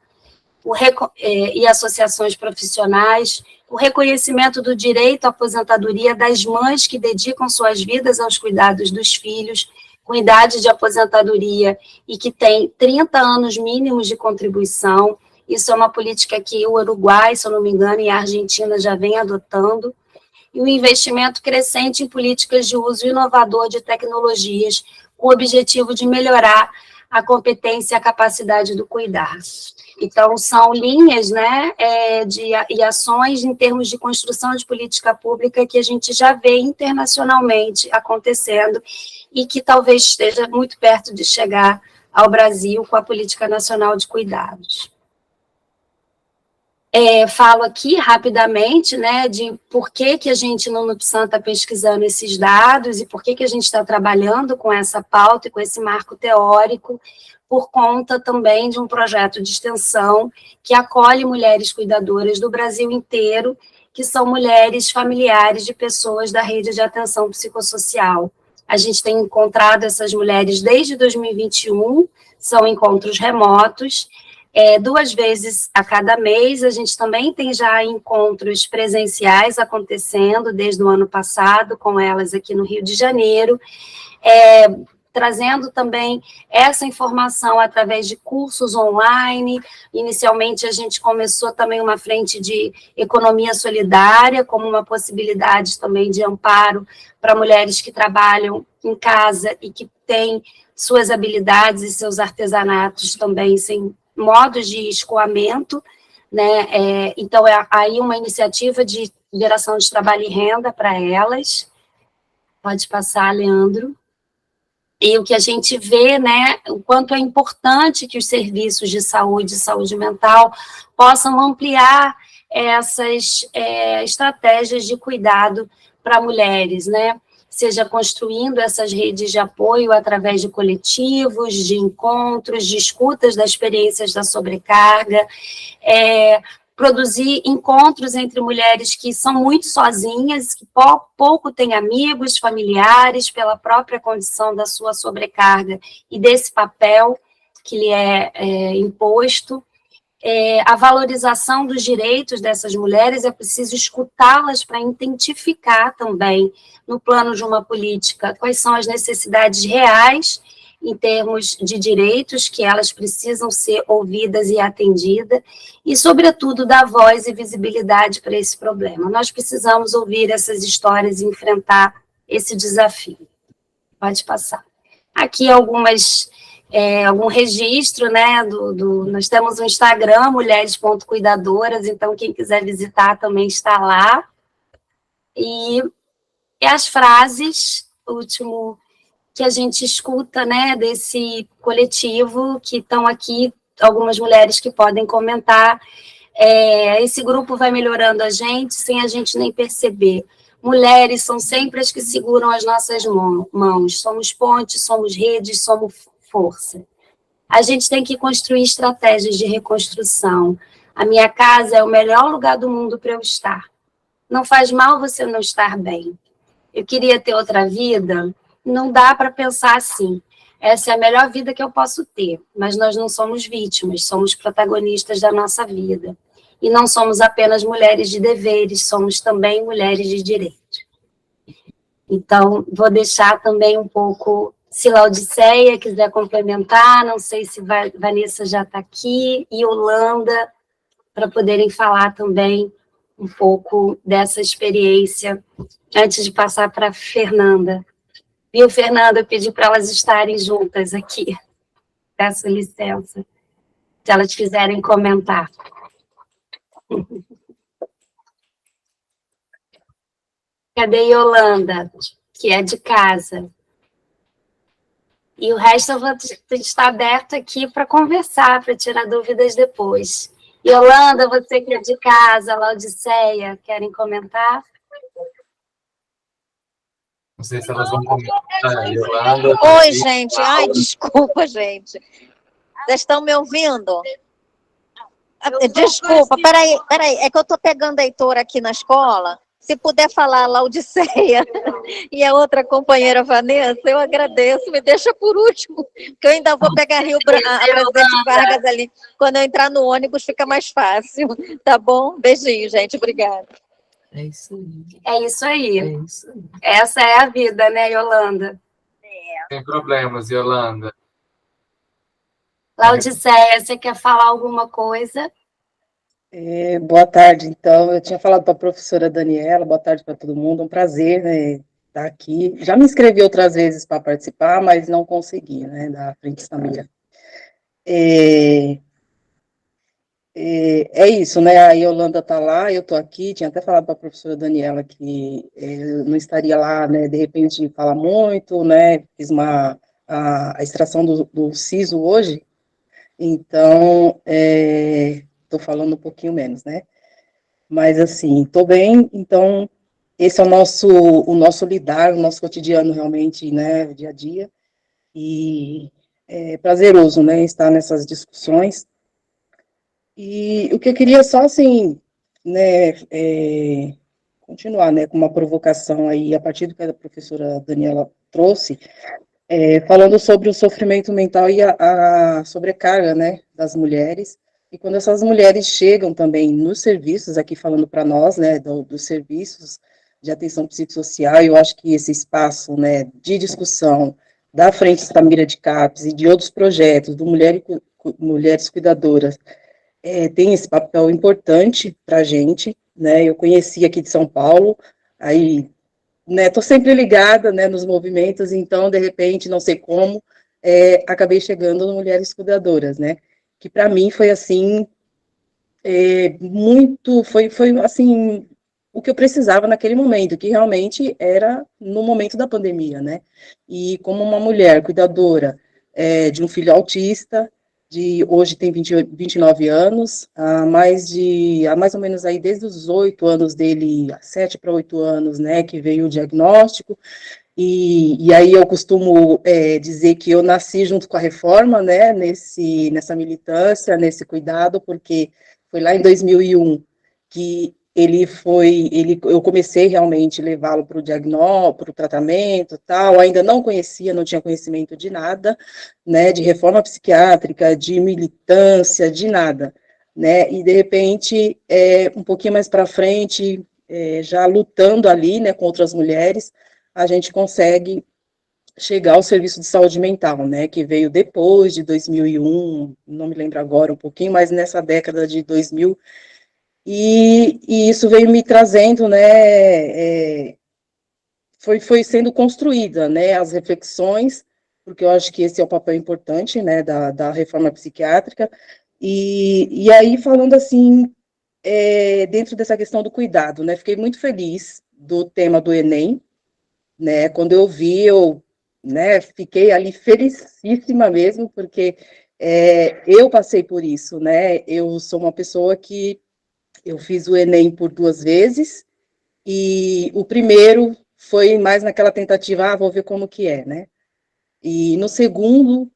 S3: e associações profissionais, o reconhecimento do direito à aposentadoria das mães que dedicam suas vidas aos cuidados dos filhos, com idade de aposentadoria e que têm 30 anos mínimos de contribuição. Isso é uma política que o Uruguai, se eu não me engano, e a Argentina já vem adotando. E o investimento crescente em políticas de uso inovador de tecnologias, com o objetivo de melhorar a competência e a capacidade do cuidar. Então, são linhas, né, e ações em termos de construção de política pública que a gente já vê internacionalmente acontecendo e que talvez esteja muito perto de chegar ao Brasil com a Política Nacional de Cuidados. Falo aqui rapidamente, né, de por que a gente no NUPSAM está pesquisando esses dados e por que a gente está trabalhando com essa pauta e com esse marco teórico, por conta também de um projeto de extensão que acolhe mulheres cuidadoras do Brasil inteiro, que são mulheres familiares de pessoas da rede de atenção psicossocial. A gente tem encontrado essas mulheres desde 2021, são encontros remotos, 2 vezes a cada mês. A gente também tem já encontros presenciais acontecendo desde o ano passado, com elas aqui no Rio de Janeiro, trazendo também essa informação através de cursos online. Inicialmente, a gente começou também uma frente de economia solidária, como uma possibilidade também de amparo para mulheres que trabalham em casa e que têm suas habilidades e seus artesanatos também sem modos de escoamento, né? Então, aí uma iniciativa de geração de trabalho e renda para elas. Pode passar, Leandro. E o que a gente vê, né, o quanto é importante que os serviços de saúde e saúde mental possam ampliar essas estratégias de cuidado para mulheres, né? Seja construindo essas redes de apoio através de coletivos, de encontros, de escutas das experiências da sobrecarga, produzir encontros entre mulheres que são muito sozinhas, que pouco têm amigos, familiares, pela própria condição da sua sobrecarga e desse papel que lhe é imposto. A valorização dos direitos dessas mulheres, é preciso escutá-las para identificar também, no plano de uma política, quais são as necessidades reais em termos de direitos que elas precisam ser ouvidas e atendidas, e, sobretudo, dar voz e visibilidade para esse problema. Nós precisamos ouvir essas histórias e enfrentar esse desafio. Pode passar. Aqui algum registro, né, nós temos um Instagram, mulheres.cuidadoras, então quem quiser visitar também está lá. E as frases, último que a gente escuta, né, desse coletivo, que estão aqui, algumas mulheres que podem comentar. Esse grupo vai melhorando a gente, sem a gente nem perceber. Mulheres são sempre as que seguram as nossas mãos. Somos pontes, somos redes, somos força. A gente tem que construir estratégias de reconstrução. A minha casa é o melhor lugar do mundo para eu estar. Não faz mal você não estar bem. Eu queria ter outra vida. Não dá para pensar assim. Essa é a melhor vida que eu posso ter, mas nós não somos vítimas, somos protagonistas da nossa vida. E não somos apenas mulheres de deveres, somos também mulheres de direitos. Então, vou deixar também um pouco, se Laodiceia quiser complementar, não sei se Vanessa já está aqui, e Holanda, para poderem falar também um pouco dessa experiência, antes de passar para a Fernanda. Viu, Fernanda? Eu pedi para elas estarem juntas aqui. Peço licença, se elas quiserem comentar. Cadê a Yolanda, que é de casa? E o resto eu vou estar aberto aqui para conversar, para tirar dúvidas depois. Yolanda, você que é de casa, Laodiceia, querem comentar?
S1: Não sei se elas vão comentar. Yolanda.
S4: Oi, gente. Ai, desculpa, gente. Vocês estão me ouvindo? Desculpa, peraí. É que eu estou pegando a Heitor aqui na escola. Se puder falar Laodiceia e a outra companheira Vanessa, eu agradeço. Me deixa por último, que eu ainda vou pegar a Presidente Vargas ali. Quando eu entrar no ônibus, fica mais fácil. Tá bom? Beijinho, gente. Obrigada.
S3: É isso aí. Essa é a vida, né, Yolanda?
S1: Sem problemas, Yolanda.
S3: Laodiceia, você quer falar alguma coisa?
S5: Boa tarde, então. Eu tinha falado para a professora Daniela, boa tarde para todo mundo, um prazer, né, estar aqui. Já me inscrevi outras vezes para participar, mas não consegui, né, da Frente Samira. É isso, né, a Yolanda está lá, eu estou aqui, tinha até falado para a professora Daniela que eu não estaria lá, né, de repente, falar muito, né, fiz a extração do siso hoje, então, estou falando um pouquinho menos, né? Mas, assim, estou bem, então, esse é o nosso lidar, o nosso cotidiano, realmente, né, dia a dia, e é prazeroso, né, estar nessas discussões. E o que eu queria só, assim, né, continuar, né, com uma provocação aí, a partir do que a professora Daniela trouxe, falando sobre o sofrimento mental e a sobrecarga, né, das mulheres, E quando essas mulheres chegam também nos serviços, aqui falando para nós, né, dos serviços de atenção psicossocial, eu acho que esse espaço, né, de discussão da Frente Samira de CAPES e de outros projetos do Mulheres Cuidadoras, tem esse papel importante para a gente, né, eu conheci aqui de São Paulo, aí, né, estou sempre ligada, né, nos movimentos, então, de repente, não sei como, acabei chegando no Mulheres Cuidadoras, né, que para mim foi, assim, foi assim, o que eu precisava naquele momento, que realmente era no momento da pandemia, né? E como uma mulher cuidadora de um filho autista, hoje tem 29 anos, há mais ou menos aí desde os 8 anos dele, 7 para 8 anos, né, que veio o diagnóstico, e aí eu costumo dizer que eu nasci junto com a reforma, né, nessa militância, nesse cuidado, porque foi lá em 2001 que eu comecei realmente a levá-lo para o diagnóstico, para o tratamento, tal, ainda não conhecia, não tinha conhecimento de nada, né, de reforma psiquiátrica, de militância, de nada, né, e de repente, um pouquinho mais para frente, já lutando ali, né, com outras mulheres, a gente consegue chegar ao serviço de saúde mental, né, que veio depois de 2001, não me lembro agora um pouquinho, mas nessa década de 2000, e isso veio me trazendo, né, foi sendo construída, né, as reflexões, porque eu acho que esse é o papel importante, né, da reforma psiquiátrica, e aí falando assim, dentro dessa questão do cuidado, né, fiquei muito feliz do tema do Enem, né, quando eu vi, né, fiquei ali felicíssima mesmo, porque eu passei por isso, né, eu sou uma pessoa que eu fiz o Enem por 2 vezes, e o primeiro foi mais naquela tentativa, vou ver como que é, né, e no segundo,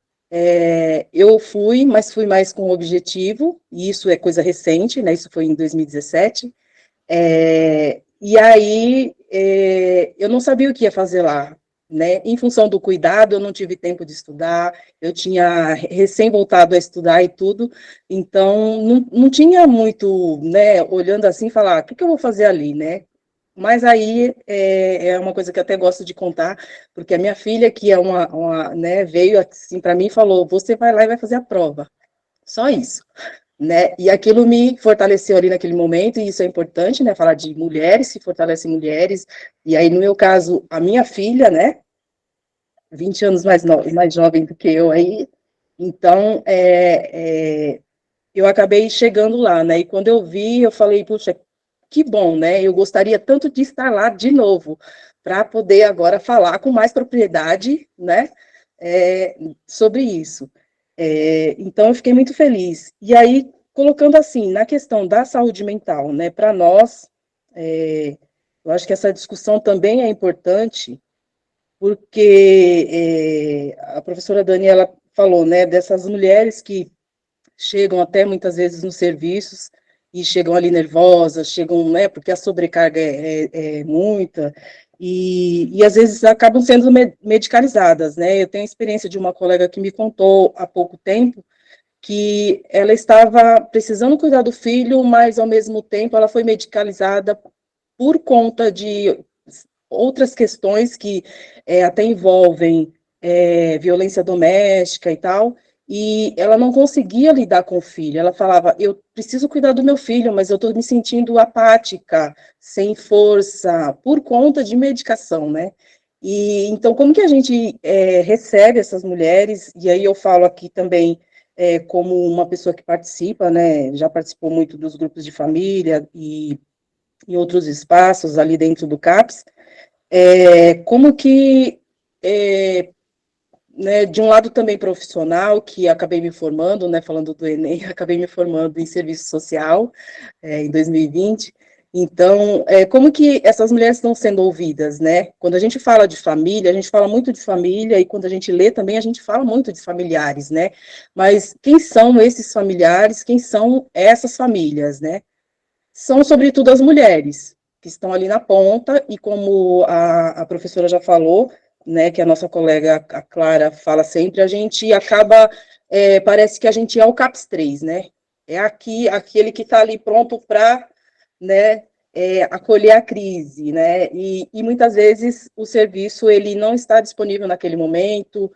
S5: eu fui, mas fui mais com objetivo, e isso é coisa recente, né, isso foi em 2017, e aí, eu não sabia o que ia fazer lá, né? Em função do cuidado, eu não tive tempo de estudar, eu tinha recém voltado a estudar e tudo, então não tinha muito, né, olhando assim, falar, o que eu vou fazer ali, né? Mas aí é uma coisa que eu até gosto de contar, porque a minha filha, que é né, veio assim para mim e falou, você vai lá e vai fazer a prova, só isso, né? E aquilo me fortaleceu ali naquele momento, e isso é importante, né? Falar de mulheres que fortalecem mulheres. E aí, no meu caso, a minha filha, né? 20 anos mais jovem do que eu aí. Então, eu acabei chegando lá, né? E quando eu vi, eu falei, puxa, que bom, né? Eu gostaria tanto de estar lá de novo, para poder agora falar com mais propriedade, né? Sobre isso. Então, eu fiquei muito feliz. E aí, colocando assim, na questão da saúde mental, né, para nós, eu acho que essa discussão também é importante, porque a professora Daniela falou, né, dessas mulheres que chegam até muitas vezes nos serviços e chegam ali nervosas, chegam, né, porque a sobrecarga é muita, e às vezes acabam sendo medicalizadas, né, eu tenho a experiência de uma colega que me contou há pouco tempo que ela estava precisando cuidar do filho, mas ao mesmo tempo ela foi medicalizada por conta de outras questões que até envolvem violência doméstica e tal, e ela não conseguia lidar com o filho. Ela falava, eu preciso cuidar do meu filho, mas eu estou me sentindo apática, sem força, por conta de medicação, né? E então, como que a gente recebe essas mulheres? E aí eu falo aqui também como uma pessoa que participa, né? Já participou muito dos grupos de família e em outros espaços ali dentro do CAPS. Como que né, de um lado também profissional, que acabei me formando, né, falando do Enem, acabei me formando em serviço social em 2020. Então, como que essas mulheres estão sendo ouvidas, né? Quando a gente fala de família, a gente fala muito de família, e quando a gente lê também, a gente fala muito de familiares, né? Mas quem são esses familiares? Quem são essas famílias, né? São, sobretudo, as mulheres, que estão ali na ponta, e como a professora já falou, né, que a nossa colega, a Clara, fala sempre, a gente acaba, parece que a gente é o CAPS 3, né, é aquele que está ali pronto para, né, acolher a crise, né, e muitas vezes o serviço ele não está disponível naquele momento.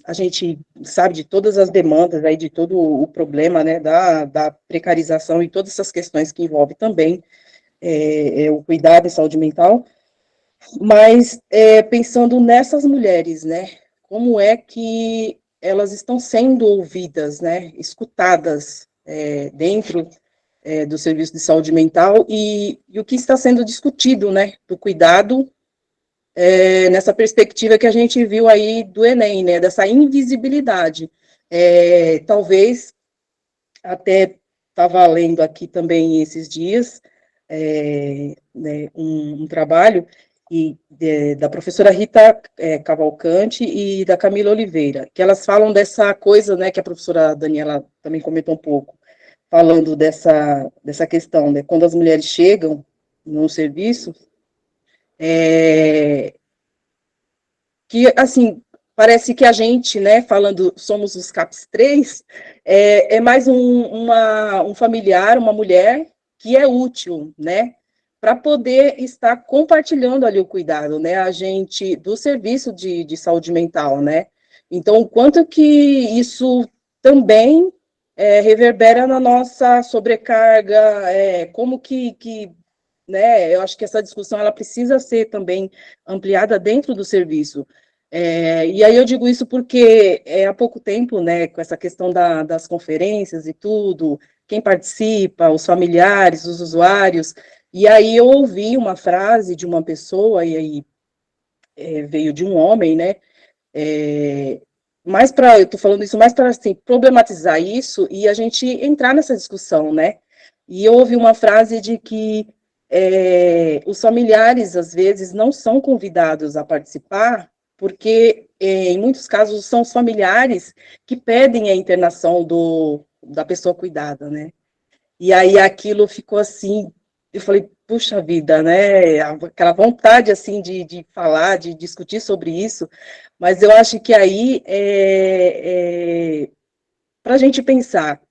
S5: A gente sabe de todas as demandas aí, de todo o problema, né, da precarização e todas essas questões que envolvem também o cuidado em saúde mental, mas pensando nessas mulheres, né, como é que elas estão sendo ouvidas, né, escutadas dentro do serviço de saúde mental e o que está sendo discutido, né, do cuidado nessa perspectiva que a gente viu aí do Enem, né, dessa invisibilidade. Talvez, até estava lendo aqui também esses dias, né, um trabalho da professora Rita Cavalcante e da Camila Oliveira, que elas falam dessa coisa, né, que a professora Daniela também comentou um pouco, falando dessa questão, né, quando as mulheres chegam no serviço, que, assim, parece que a gente, né, falando, somos os CAPS 3, é mais um familiar, uma mulher que é útil, né, para poder estar compartilhando ali o cuidado, né, a gente, do serviço de saúde mental, né. Então, o quanto que isso também reverbera na nossa sobrecarga, como que né, eu acho que essa discussão ela precisa ser também ampliada dentro do serviço. E aí eu digo isso porque há pouco tempo, né, com essa questão das conferências e tudo, quem participa, os familiares, os usuários, e aí eu ouvi uma frase de uma pessoa, e aí veio de um homem, né, eu estou falando isso mais para, assim, problematizar isso e a gente entrar nessa discussão, né, e eu ouvi uma frase de que os familiares, às vezes, não são convidados a participar, porque, em muitos casos, são os familiares que pedem a internação da pessoa cuidada, né? E aí aquilo ficou assim, eu falei, puxa vida, né? Aquela vontade, assim, de falar, de discutir sobre isso, mas eu acho que aí para a gente pensar,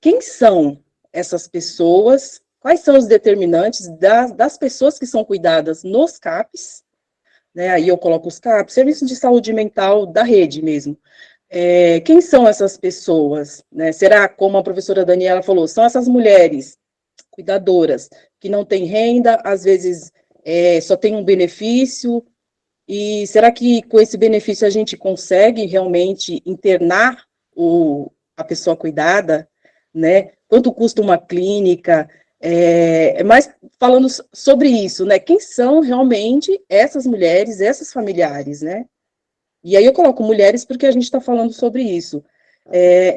S5: quem são essas pessoas, quais são os determinantes das pessoas que são cuidadas nos CAPs, né, aí eu coloco os CAPs, Serviço de Saúde Mental da rede mesmo. Quem são essas pessoas? Né? Será, como a professora Daniela falou, são essas mulheres cuidadoras, que não têm renda, às vezes só tem um benefício, e será que com esse benefício a gente consegue realmente internar a pessoa cuidada, né? Quanto custa uma clínica? Mas falando sobre isso, né? Quem são realmente essas mulheres, essas familiares, né? E aí eu coloco mulheres porque a gente está falando sobre isso.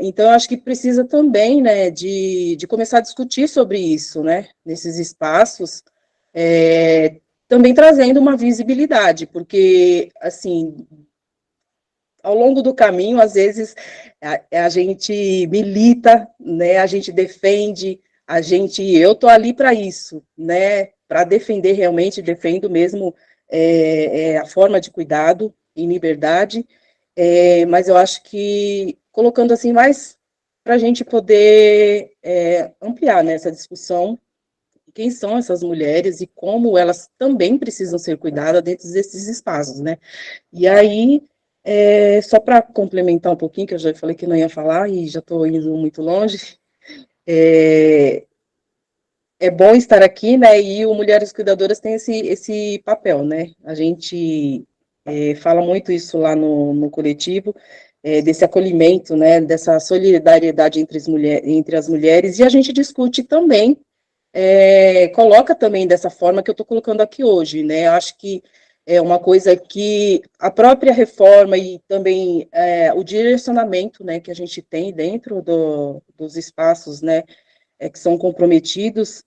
S5: Então, eu acho que precisa também, né, de começar a discutir sobre isso, né? Nesses espaços, também trazendo uma visibilidade, porque, assim, ao longo do caminho, às vezes, a gente milita, né, a gente defende, eu estou ali para isso, né, para defender realmente, defendo mesmo a forma de cuidado em liberdade, mas eu acho que, colocando assim, mais para a gente poder ampliar, né, essa discussão, quem são essas mulheres e como elas também precisam ser cuidadas dentro desses espaços, né, e aí, só para complementar um pouquinho, que eu já falei que não ia falar e já estou indo muito longe, é bom estar aqui, né, e o Mulheres Cuidadoras tem esse papel, né, a gente fala muito isso lá no coletivo, desse acolhimento, né, dessa solidariedade entre as mulheres, e a gente discute também, coloca também dessa forma que eu estou colocando aqui hoje, né, eu acho que é uma coisa que a própria reforma e também o direcionamento, né, que a gente tem dentro dos espaços, né, que são comprometidos,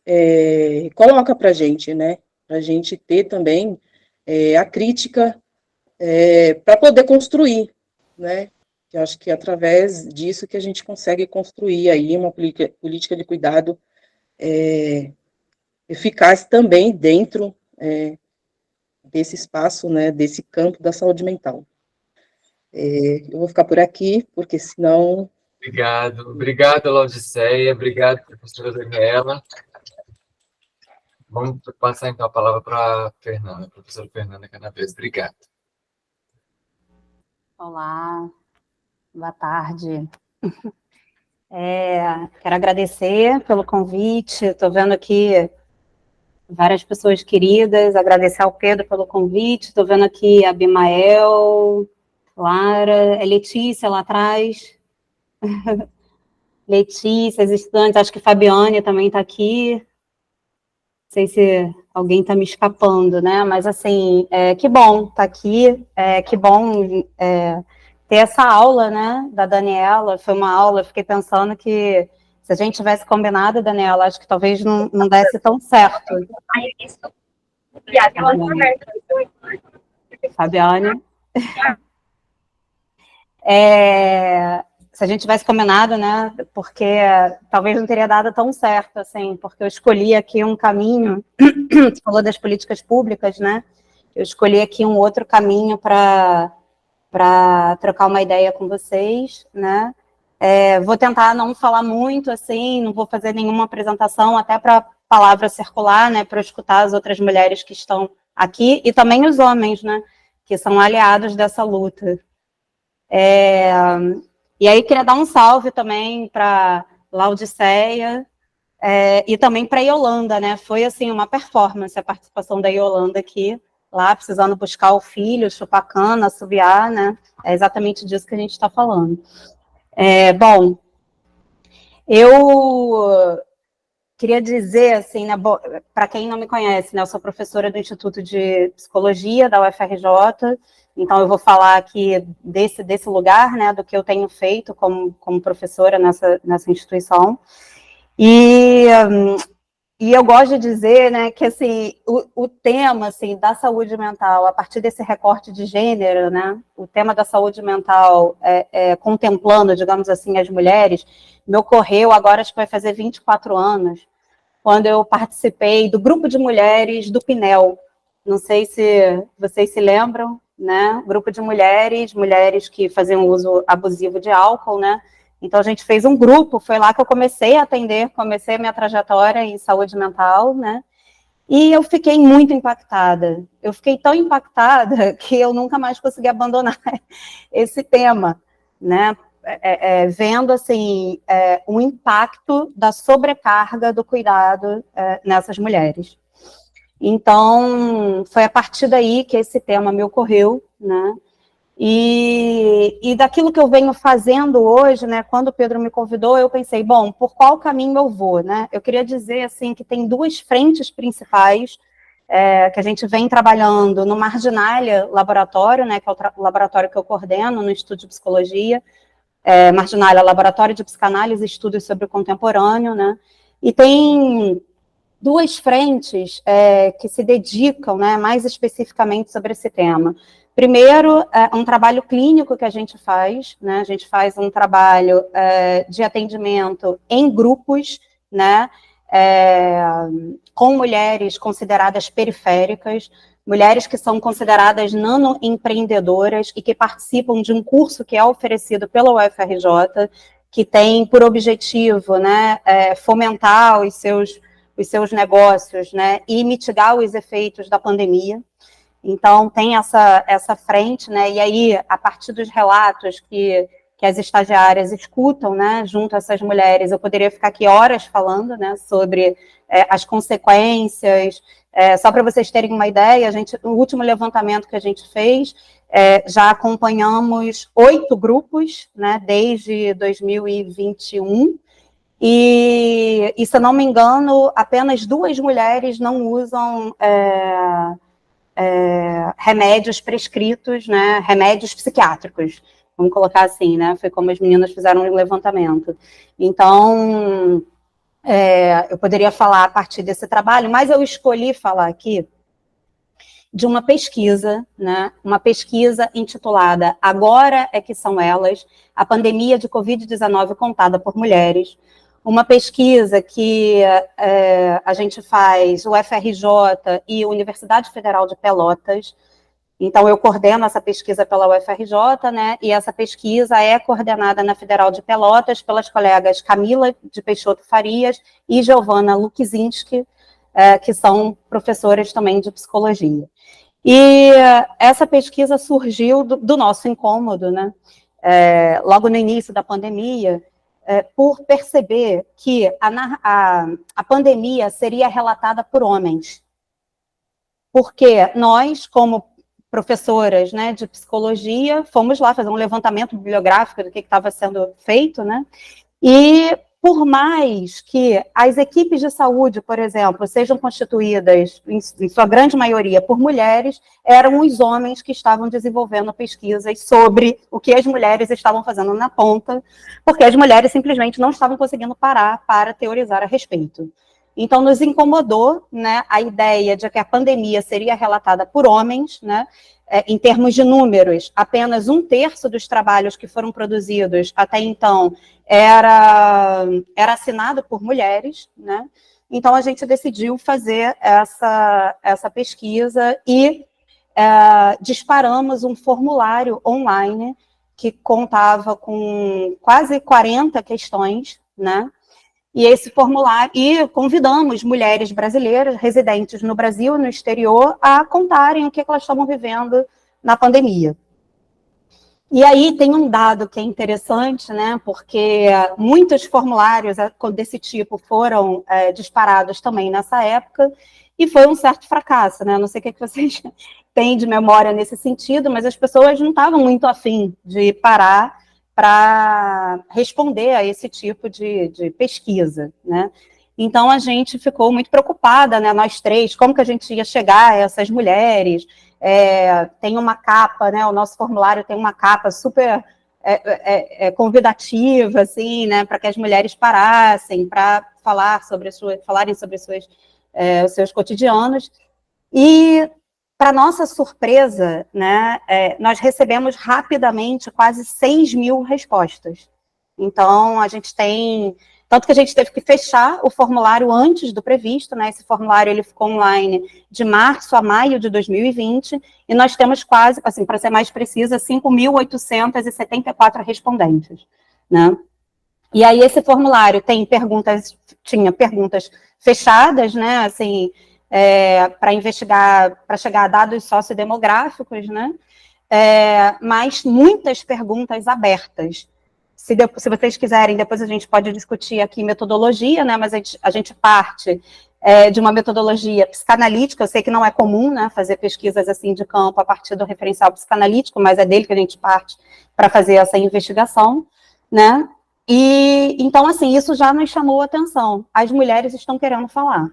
S5: coloca para a gente, né, para a gente ter também a crítica para poder construir, né, eu acho que é através disso que a gente consegue construir aí uma política de cuidado eficaz também dentro desse espaço, né, desse campo da saúde mental. Eu vou ficar por aqui, porque senão
S1: Obrigado, Laudiceia, obrigado, professora Daniela. Vamos passar então a palavra para a Fernanda, professora Fernanda Canavês. Obrigado.
S6: Olá, boa tarde. Quero agradecer pelo convite, estou vendo aqui várias pessoas queridas, agradecer ao Pedro pelo convite, estou vendo aqui a Abimael, Lara, a Letícia lá atrás, Letícia, as estudantes, acho que Fabiane também está aqui, não sei se alguém está me escapando, né, mas assim, que bom estar aqui, que bom ter essa aula, né, da Daniela, foi uma aula, eu fiquei pensando que se a gente tivesse combinado, Daniela, acho que talvez não desse tão certo. Fabiane. Se a gente tivesse combinado, né, porque talvez não teria dado tão certo, assim, porque eu escolhi aqui um caminho, você falou das políticas públicas, né, eu escolhi aqui um outro caminho para trocar uma ideia com vocês, né, vou tentar não falar muito, assim, não vou fazer nenhuma apresentação, até para a palavra circular, né, para escutar as outras mulheres que estão aqui, e também os homens, né, que são aliados dessa luta. E aí queria dar um salve também para Laudiceia e também para a Yolanda, né? Foi assim uma performance a participação da Yolanda aqui, lá precisando buscar o filho, chupar cana, assoviar, né? É exatamente disso que a gente está falando. Bom, eu queria dizer, assim, né, para quem não me conhece, né, eu sou professora do Instituto de Psicologia da UFRJ, então eu vou falar aqui desse lugar, né, do que eu tenho feito como professora nessa instituição. E eu gosto de dizer, né, que assim, o tema assim, da saúde mental, a partir desse recorte de gênero, né, o tema da saúde mental contemplando, digamos assim, as mulheres, me ocorreu agora, acho que vai fazer 24 anos, quando eu participei do grupo de mulheres do Pinel. Não sei se vocês se lembram, né? Grupo de mulheres que faziam uso abusivo de álcool, né? Então, a gente fez um grupo, foi lá que eu comecei a atender, comecei a minha trajetória em saúde mental, né? E eu fiquei muito impactada. Eu fiquei tão impactada que eu nunca mais consegui abandonar esse tema, né? Vendo assim o impacto da sobrecarga do cuidado nessas mulheres. Então, foi a partir daí que esse tema me ocorreu, né? E daquilo que eu venho fazendo hoje, né? Quando o Pedro me convidou, eu pensei, bom, por qual caminho eu vou, né? Eu queria dizer assim que tem duas frentes principais que a gente vem trabalhando no Marginalia Laboratório, né? Que é o laboratório que eu coordeno no Instituto de Psicologia. Marginalia, Laboratório de Psicanálise e Estudos sobre o Contemporâneo, né? E tem duas frentes que se dedicam, né, mais especificamente sobre esse tema. Primeiro, um trabalho clínico que a gente faz, né? A gente faz um trabalho de atendimento em grupos, né? Com mulheres consideradas periféricas, mulheres que são consideradas nanoempreendedoras e que participam de um curso que é oferecido pela UFRJ, que tem por objetivo, né, fomentar os seus negócios, né, e mitigar os efeitos da pandemia. Então, tem essa frente, né, e aí, a partir dos relatos que as estagiárias escutam, né, junto a essas mulheres, eu poderia ficar aqui horas falando, né, sobre as consequências. Só para vocês terem uma ideia, o último levantamento que a gente fez, já acompanhamos 8 grupos, né, desde 2021, e, se eu não me engano, apenas 2 mulheres não usam remédios prescritos, né, remédios psiquiátricos, vamos colocar assim, né, foi como as meninas fizeram um levantamento. Então, eu poderia falar a partir desse trabalho, mas eu escolhi falar aqui de uma pesquisa, né, uma pesquisa intitulada Agora é que são elas, a pandemia de Covid-19 contada por mulheres, uma pesquisa que a gente faz, o FRJ e a Universidade Federal de Pelotas, Então, eu coordeno essa pesquisa pela UFRJ, né, e essa pesquisa é coordenada na Federal de Pelotas pelas colegas Camila de Peixoto Farias e Giovana Lukzinski, que são professoras também de psicologia. E essa pesquisa surgiu do nosso incômodo, né, logo no início da pandemia, por perceber que a pandemia seria relatada por homens. Porque nós, como professoras, né, de psicologia, fomos lá fazer um levantamento bibliográfico do que estava sendo feito, né, e por mais que as equipes de saúde, por exemplo, sejam constituídas, em sua grande maioria, por mulheres, eram os homens que estavam desenvolvendo pesquisas sobre o que as mulheres estavam fazendo na ponta, porque as mulheres simplesmente não estavam conseguindo parar para teorizar a respeito. Então, nos incomodou, né, a ideia de que a pandemia seria relatada por homens, né, em termos de números, apenas 1/3 dos trabalhos que foram produzidos até então era assinado por mulheres, né? Então, a gente decidiu fazer essa pesquisa e disparamos um formulário online que contava com quase 40 questões, né? E esse formulário, e convidamos mulheres brasileiras, residentes no Brasil e no exterior, a contarem o que elas estavam vivendo na pandemia. E aí tem um dado que é interessante, né, porque muitos formulários desse tipo foram disparados também nessa época, e foi um certo fracasso, né, não sei o que vocês têm de memória nesse sentido, mas as pessoas não estavam muito afim de parar para responder a esse tipo de pesquisa, né? Então, a gente ficou muito preocupada, né, nós três, como que a gente ia chegar a essas mulheres. Tem uma capa, né, o nosso formulário tem uma capa super convidativa, assim, né, para que as mulheres parassem para falarem sobre os seus cotidianos. E, para nossa surpresa, né, nós recebemos rapidamente quase 6.000 respostas. Então, a gente tem... Tanto que a gente teve que fechar o formulário antes do previsto, né? Esse formulário ele ficou online de março a maio de 2020, e nós temos quase, assim, para ser mais precisa, 5.874 respondentes, né? E aí esse formulário tinha perguntas fechadas, né? Assim, para investigar, para chegar a dados sociodemográficos, né? Mas muitas perguntas abertas. Se vocês quiserem, depois a gente pode discutir aqui metodologia, né? Mas a gente parte de uma metodologia psicanalítica. Eu sei que não é comum, né, fazer pesquisas assim de campo a partir do referencial psicanalítico, mas é dele que a gente parte para fazer essa investigação, né? E então, assim, isso já nos chamou a atenção. As mulheres estão querendo falar,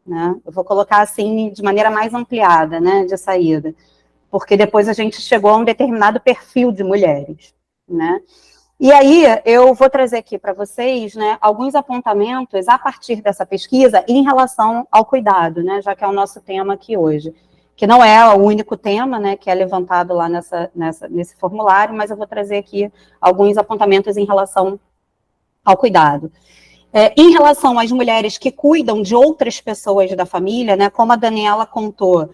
S6: né? Eu vou colocar assim de maneira mais ampliada, né, de saída, porque depois a gente chegou a um determinado perfil de mulheres, né? E aí eu vou trazer aqui para vocês, né, alguns apontamentos a partir dessa pesquisa em relação ao cuidado, né, já que é o nosso tema aqui hoje, que não é o único tema, né, que é levantado lá nesse formulário, mas eu vou trazer aqui alguns apontamentos em relação ao cuidado. Em relação às mulheres que cuidam de outras pessoas da família, né, como a Daniela contou,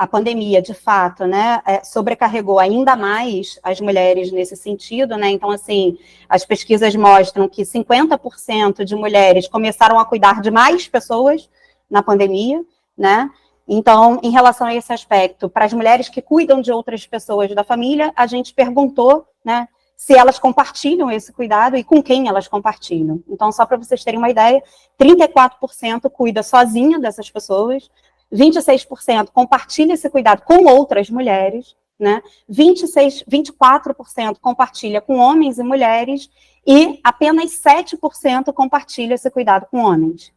S6: a pandemia, de fato, né, sobrecarregou ainda mais as mulheres nesse sentido, né, então, assim, as pesquisas mostram que 50% de mulheres começaram a cuidar de mais pessoas na pandemia, né, então, em relação a esse aspecto, para as mulheres que cuidam de outras pessoas da família, a gente perguntou, né, se elas compartilham esse cuidado e com quem elas compartilham. Então, só para vocês terem uma ideia, 34% cuida sozinha dessas pessoas, 26% compartilha esse cuidado com outras mulheres, né? 24% compartilha com homens e mulheres, e apenas 7% compartilha esse cuidado com homens,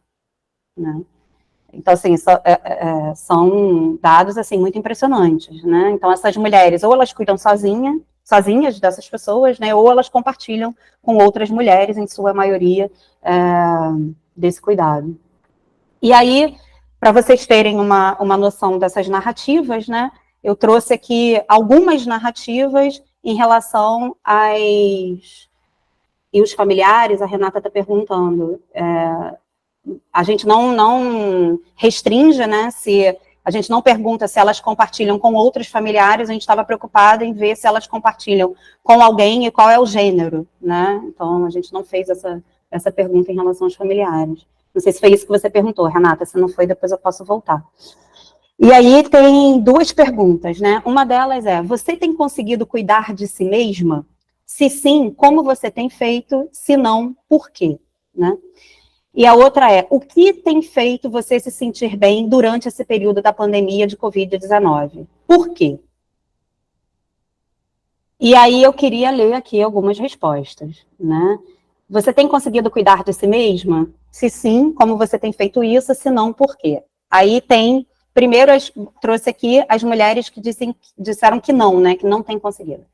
S6: né? Então, assim, são dados, assim, muito impressionantes, né? Então, essas mulheres, ou elas cuidam sozinhas dessas pessoas, né? Ou elas compartilham com outras mulheres, em sua maioria, desse cuidado. E aí, para vocês terem uma noção dessas narrativas, né, eu trouxe aqui algumas narrativas em relação e os familiares, a Renata está perguntando, a gente não restringe, né, se A gente não pergunta se elas compartilham com outros familiares, a gente estava preocupada em ver se elas compartilham com alguém e qual é o gênero, né? Então, a gente não fez essa pergunta em relação aos familiares. Não sei se foi isso que você perguntou, Renata, se não foi, depois eu posso voltar. E aí tem duas perguntas, né? Uma delas é, você tem conseguido cuidar de si mesma? Se sim, como você tem feito? Se não, por quê? Né? E a outra é, o que tem feito você se sentir bem durante esse período da pandemia de Covid-19? Por quê? E aí eu queria ler aqui algumas respostas, né? Você tem conseguido cuidar de si mesma? Se sim, como você tem feito isso? Se não, por quê? Aí tem, primeiro trouxe aqui as mulheres que disseram que não, né? Que não têm conseguido.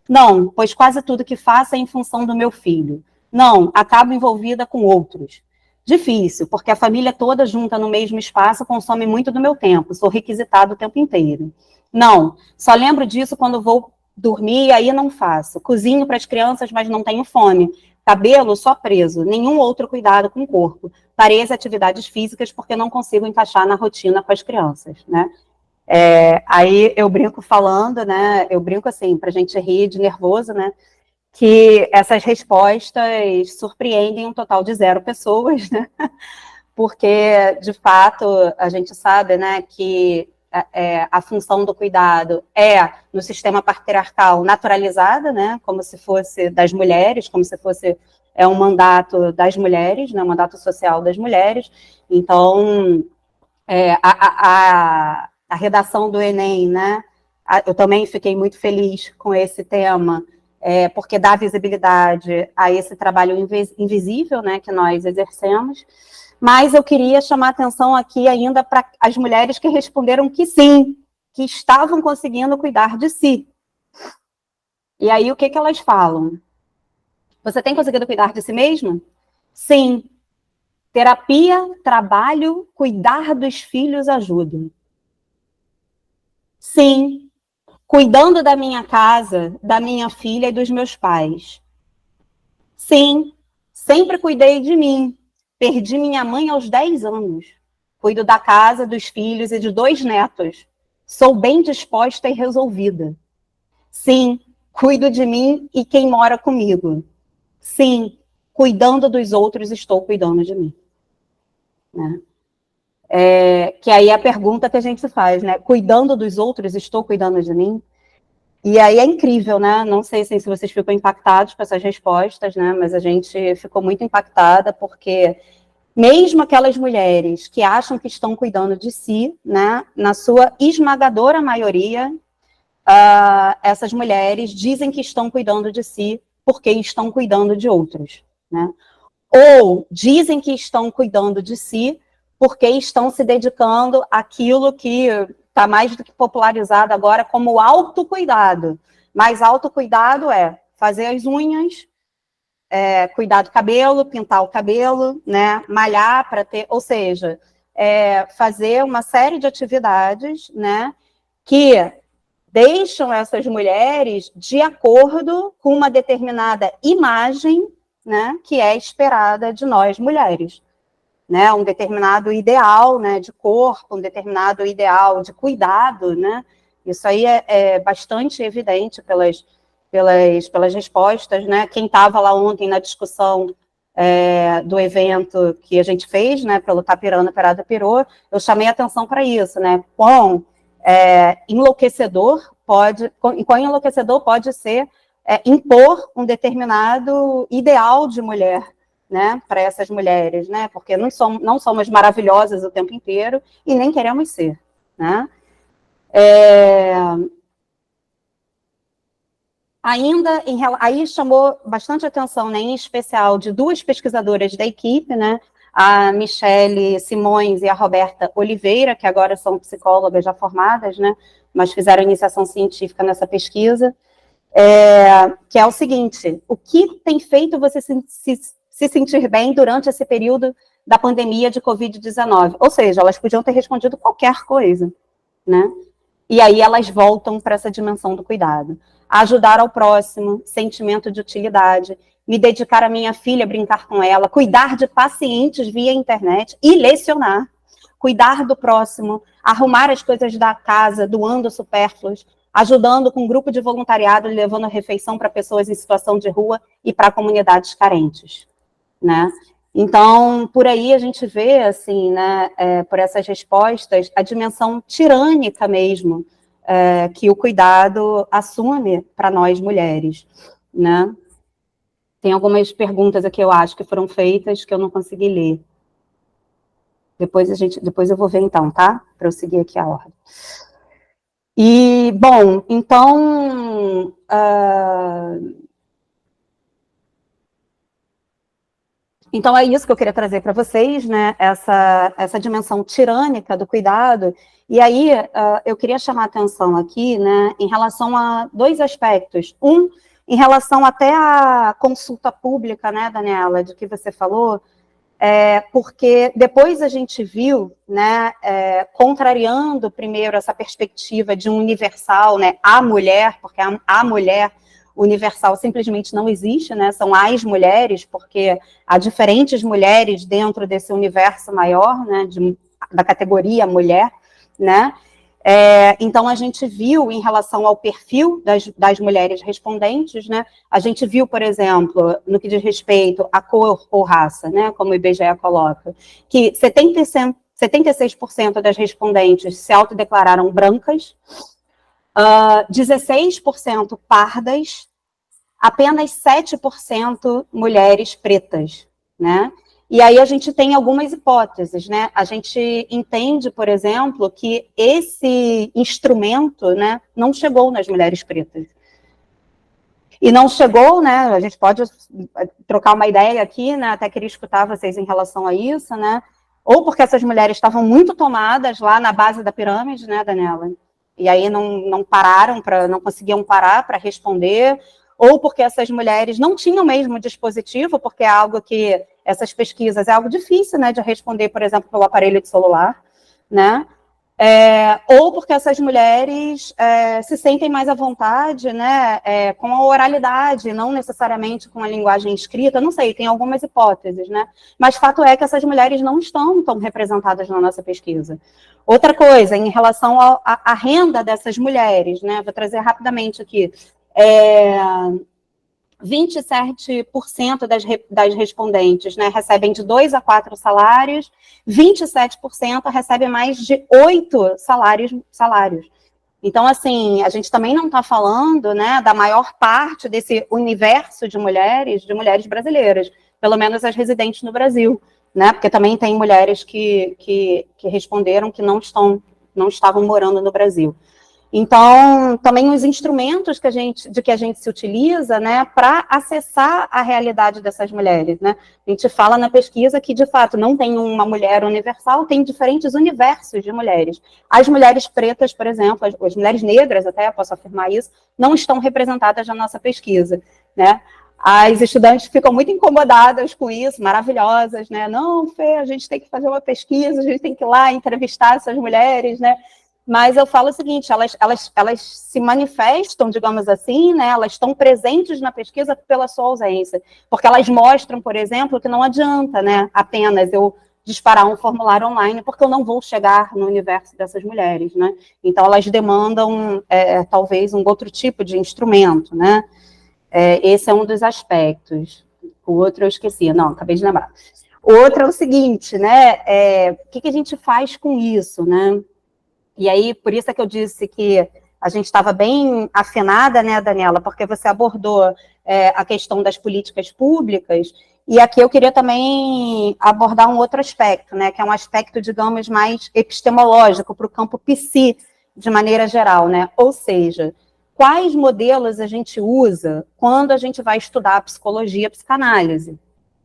S6: Não, pois quase tudo que faço é em função do meu filho. Não, acabo envolvida com outros. Difícil, porque a família toda junta no mesmo espaço consome muito do meu tempo, sou requisitada o tempo inteiro. Não, só lembro disso quando vou dormir e aí não faço. Cozinho para as crianças, mas não tenho fome. Cabelo só preso, nenhum outro cuidado com o corpo. Parei as atividades físicas porque não consigo encaixar na rotina com as crianças, né? Aí eu brinco falando, né? Eu brinco assim, para a gente rir de nervoso, né? Que essas respostas surpreendem um total de 0 pessoas, né? Porque, de fato, a gente sabe, né, que a função do cuidado é, no sistema patriarcal, naturalizada, né, como se fosse das mulheres, como se fosse um mandato das mulheres, né, um mandato social das mulheres. Então, a redação do Enem, né, eu também fiquei muito feliz com esse tema, porque dá visibilidade a esse trabalho invisível, né, que nós exercemos. Mas eu queria chamar a atenção aqui ainda para as mulheres que responderam que sim, que estavam conseguindo cuidar de si. E aí, o que elas falam? Você tem conseguido cuidar de si mesma? Sim. Terapia, trabalho, cuidar dos filhos ajuda. Sim. Cuidando da minha casa, da minha filha e dos meus pais. Sim. Sempre cuidei de mim. Perdi minha mãe aos 10 anos. Cuido da casa, dos filhos e de 2 netos. Sou bem disposta e resolvida. Sim, cuido de mim e quem mora comigo. Sim, cuidando dos outros, estou cuidando de mim. Né? Que aí é a pergunta que a gente faz, né? Cuidando dos outros, estou cuidando de mim? E aí é incrível, né? Não sei se vocês ficam impactados com essas respostas, né? Mas a gente ficou muito impactada porque mesmo aquelas mulheres que acham que estão cuidando de si, né? Na sua esmagadora maioria, essas mulheres dizem que estão cuidando de si porque estão cuidando de outros, né? Ou dizem que estão cuidando de si porque estão se dedicando àquilo que está mais do que popularizado agora como autocuidado. Mas autocuidado é fazer as unhas, cuidar do cabelo, pintar o cabelo, né, malhar para ter, ou seja, fazer uma série de atividades, né, que deixam essas mulheres de acordo com uma determinada imagem, né, que é esperada de nós mulheres. Né, um determinado ideal, né, de corpo, um determinado ideal de cuidado, né, isso aí é bastante evidente pelas respostas, né, quem estava lá ontem na discussão do evento que a gente fez, né, pelo Tapirana Perada Pirô, eu chamei a atenção para isso, né, quão enlouquecedor pode ser impor um determinado ideal de mulher, né, para essas mulheres, né, porque não somos maravilhosas o tempo inteiro e nem queremos ser, né. Aí chamou bastante atenção, né, em especial de 2 pesquisadoras da equipe, né, a Michele Simões e a Roberta Oliveira, que agora são psicólogas já formadas, né, mas fizeram iniciação científica nessa pesquisa, que é o seguinte: o que tem feito você se sentir bem durante esse período da pandemia de Covid-19? Ou seja, elas podiam ter respondido qualquer coisa, né? E aí elas voltam para essa dimensão do cuidado. Ajudar ao próximo, sentimento de utilidade, me dedicar à minha filha, brincar com ela, cuidar de pacientes via internet e lecionar, cuidar do próximo, arrumar as coisas da casa, doando supérfluos, ajudando com um grupo de voluntariado, levando refeição para pessoas em situação de rua e para comunidades carentes, né? Então, por aí a gente vê, assim, né, por essas respostas, a dimensão tirânica mesmo, que o cuidado assume para nós mulheres, né? Tem algumas perguntas aqui, eu acho, que foram feitas, que eu não consegui ler. Depois eu vou ver então, tá? Para eu seguir aqui a ordem. E, bom, então... Então, é isso que eu queria trazer para vocês, né? Essa dimensão tirânica do cuidado. E aí, eu queria chamar a atenção aqui, né, em relação a dois aspectos. Um, em relação até à consulta pública, né, Daniela, de que você falou, porque depois a gente viu, né, contrariando primeiro essa perspectiva de um universal, né, a mulher, porque a mulher universal simplesmente não existe, né, são as mulheres, porque há diferentes mulheres dentro desse universo maior, né, da categoria mulher, né. Então, a gente viu, em relação ao perfil das mulheres respondentes, né, a gente viu, por exemplo, no que diz respeito à cor ou raça, né, como o IBGE coloca, que 76% das respondentes se autodeclararam brancas, 16% pardas, apenas 7% mulheres pretas, né? E aí a gente tem algumas hipóteses, né? A gente entende, por exemplo, que esse instrumento, né, não chegou nas mulheres pretas. E não chegou, né? A gente pode trocar uma ideia aqui, né? Até queria escutar vocês em relação a isso, né? Ou porque essas mulheres estavam muito tomadas lá na base da pirâmide, né, Daniela? E aí não conseguiam parar para responder, ou porque essas mulheres não tinham mesmo dispositivo, porque é algo que essas pesquisas é algo difícil, né, de responder, por exemplo, pelo aparelho de celular, né? Ou porque essas mulheres se sentem mais à vontade, né, com a oralidade, não necessariamente com a linguagem escrita, não sei, tem algumas hipóteses, né? Mas fato é que essas mulheres não estão tão representadas na nossa pesquisa. Outra coisa, em relação à renda dessas mulheres, né, vou trazer rapidamente aqui, 27% das respondentes, né, recebem de 2 a 4 salários, 27% recebem mais de 8 salários. Então, assim, a gente também não está falando, né, da maior parte desse universo de mulheres brasileiras, pelo menos as residentes no Brasil, né, porque também tem mulheres que responderam que não estavam morando no Brasil. Então, também os instrumentos de que a gente se utiliza, né, para acessar a realidade dessas mulheres, né? A gente fala na pesquisa que, de fato, não tem uma mulher universal, tem diferentes universos de mulheres. As mulheres pretas, por exemplo, as mulheres negras, até posso afirmar isso, não estão representadas na nossa pesquisa, né? As estudantes ficam muito incomodadas com isso, maravilhosas, né? Não, Fê, a gente tem que fazer uma pesquisa, a gente tem que ir lá entrevistar essas mulheres, né? Mas eu falo o seguinte, elas se manifestam, digamos assim, né, elas estão presentes na pesquisa pela sua ausência, porque elas mostram, por exemplo, que não adianta, né, apenas eu disparar um formulário online, porque eu não vou chegar no universo dessas mulheres, né, então elas demandam, talvez, um outro tipo de instrumento, né, esse é um dos aspectos. O outro eu esqueci, não, acabei de lembrar. O outro é o seguinte, né, o que a gente faz com isso, né? E aí, por isso é que eu disse que a gente estava bem afinada, né, Daniela, porque você abordou a questão das políticas públicas, e aqui eu queria também abordar um outro aspecto, né, que é um aspecto, digamos, mais epistemológico para o campo psi, de maneira geral, né, ou seja, quais modelos a gente usa quando a gente vai estudar psicologia, psicanálise,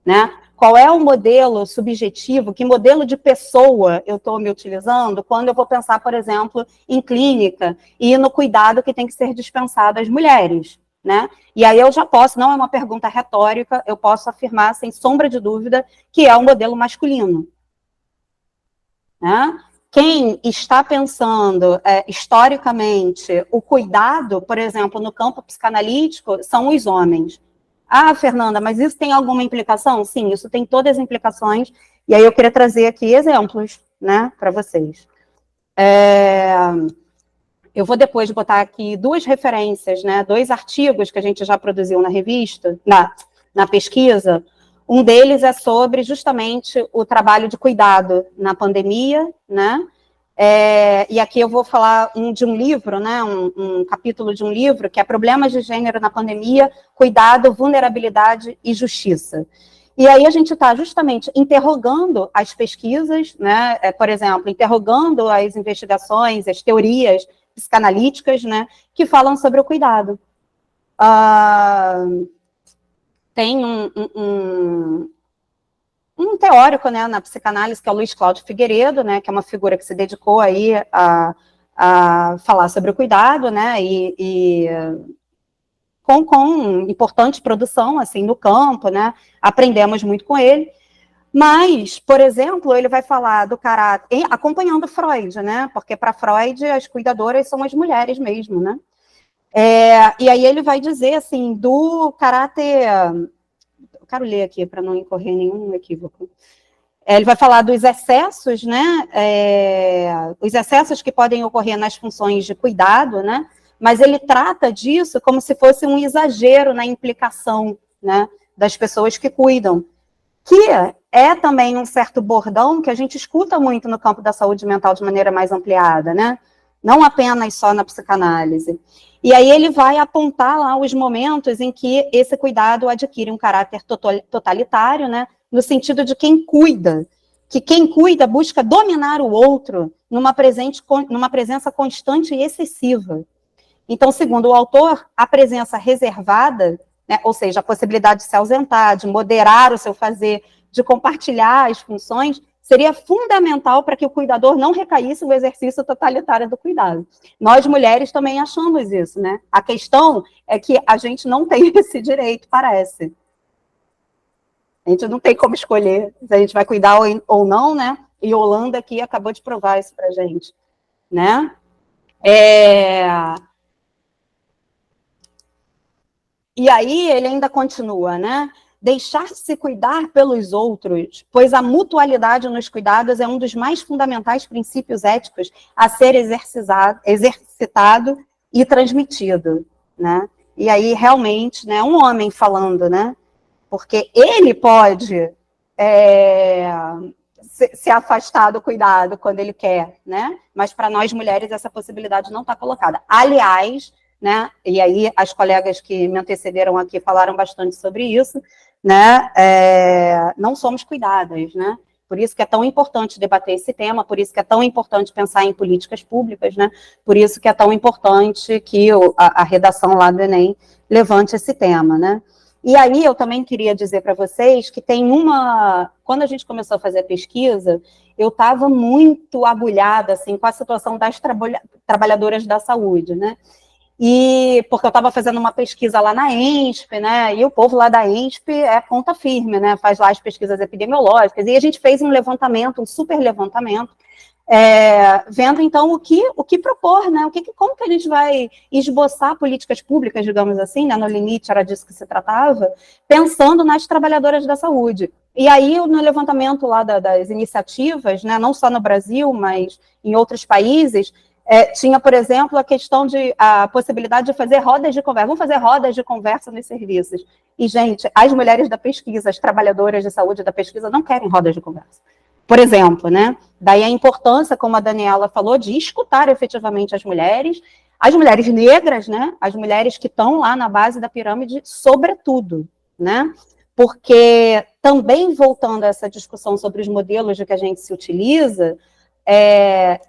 S6: né? Qual é o modelo subjetivo, que modelo de pessoa eu estou me utilizando quando eu vou pensar, por exemplo, em clínica e no cuidado que tem que ser dispensado às mulheres, né? E aí eu já posso, não é uma pergunta retórica, eu posso afirmar, sem sombra de dúvida, que é um modelo masculino, né? Quem está pensando historicamente o cuidado, por exemplo, no campo psicanalítico, são os homens. Ah, Fernanda, mas isso tem alguma implicação? Sim, isso tem todas as implicações, e aí eu queria trazer aqui exemplos, né, para vocês. Eu vou depois botar aqui 2 referências, né, 2 artigos que a gente já produziu na revista, na pesquisa. Um deles é sobre justamente o trabalho de cuidado na pandemia, né? E aqui eu vou falar de um livro, né, um capítulo de um livro, que é Problemas de Gênero na Pandemia, Cuidado, Vulnerabilidade e Justiça. E aí a gente está justamente interrogando as pesquisas, né, por exemplo, interrogando as investigações, as teorias psicanalíticas, né, que falam sobre o cuidado. Tem um teórico, né, na psicanálise, que é o Luiz Cláudio Figueiredo, né, que é uma figura que se dedicou aí a falar sobre o cuidado, né, e com importante produção, assim, no campo, né, aprendemos muito com ele. Mas, por exemplo, ele vai falar do caráter, acompanhando Freud, né? Porque para Freud as cuidadoras são as mulheres mesmo, né? E aí ele vai dizer assim do caráter, eu quero ler aqui para não incorrer nenhum equívoco. Ele vai falar dos excessos, né? Os excessos que podem ocorrer nas funções de cuidado, né? Mas ele trata disso como se fosse um exagero na implicação, né, das pessoas que cuidam, que é também um certo bordão que a gente escuta muito no campo da saúde mental de maneira mais ampliada, né? Não apenas só na psicanálise. E aí ele vai apontar lá os momentos em que esse cuidado adquire um caráter totalitário, né? No sentido de quem cuida, que quem cuida busca dominar o outro numa presença constante e excessiva. Então, segundo o autor, a presença reservada, né, ou seja, a possibilidade de se ausentar, de moderar o seu fazer, de compartilhar as funções, seria fundamental para que o cuidador não recaísse no exercício totalitário do cuidado. Nós, mulheres, também achamos isso, né? A questão é que a gente não tem esse direito, parece. A gente não tem como escolher se a gente vai cuidar ou não, né? E Holanda aqui acabou de provar isso para a gente, né? E aí ele ainda continua, né? Deixar-se cuidar pelos outros, pois a mutualidade nos cuidados é um dos mais fundamentais princípios éticos a ser exercitado e transmitido, né? E aí, realmente, né, um homem falando, né? Porque ele pode se afastar do cuidado quando ele quer, né? Mas para nós mulheres essa possibilidade não está colocada. Aliás, né? E aí as colegas que me antecederam aqui falaram bastante sobre isso, né? Não somos cuidadas, né? Por isso que é tão importante debater esse tema, por isso que é tão importante pensar em políticas públicas, né? Por isso que é tão importante que a redação lá do Enem levante esse tema, né? E aí eu também queria dizer para vocês que tem quando a gente começou a fazer a pesquisa, eu estava muito agulhada, assim, com a situação das trabalhadoras da saúde, né? E porque eu estava fazendo uma pesquisa lá na ENSP, né? E o povo lá da ENSP é ponta firme, né? Faz lá as pesquisas epidemiológicas. E a gente fez um levantamento, um super levantamento, vendo então o que propor, né? Como que a gente vai esboçar políticas públicas, digamos assim, né? No limite era disso que se tratava, pensando nas trabalhadoras da saúde. E aí, no levantamento lá das iniciativas, né? Não só no Brasil, mas em outros países, tinha, por exemplo, a possibilidade de fazer rodas de conversa. Vamos fazer rodas de conversa nos serviços. E, gente, as mulheres da pesquisa, as trabalhadoras de saúde da pesquisa não querem rodas de conversa. Por exemplo, né? Daí a importância, como a Daniela falou, de escutar efetivamente as mulheres negras, né? As mulheres que estão lá na base da pirâmide, sobretudo, né? Porque também, voltando a essa discussão sobre os modelos de que a gente se utiliza,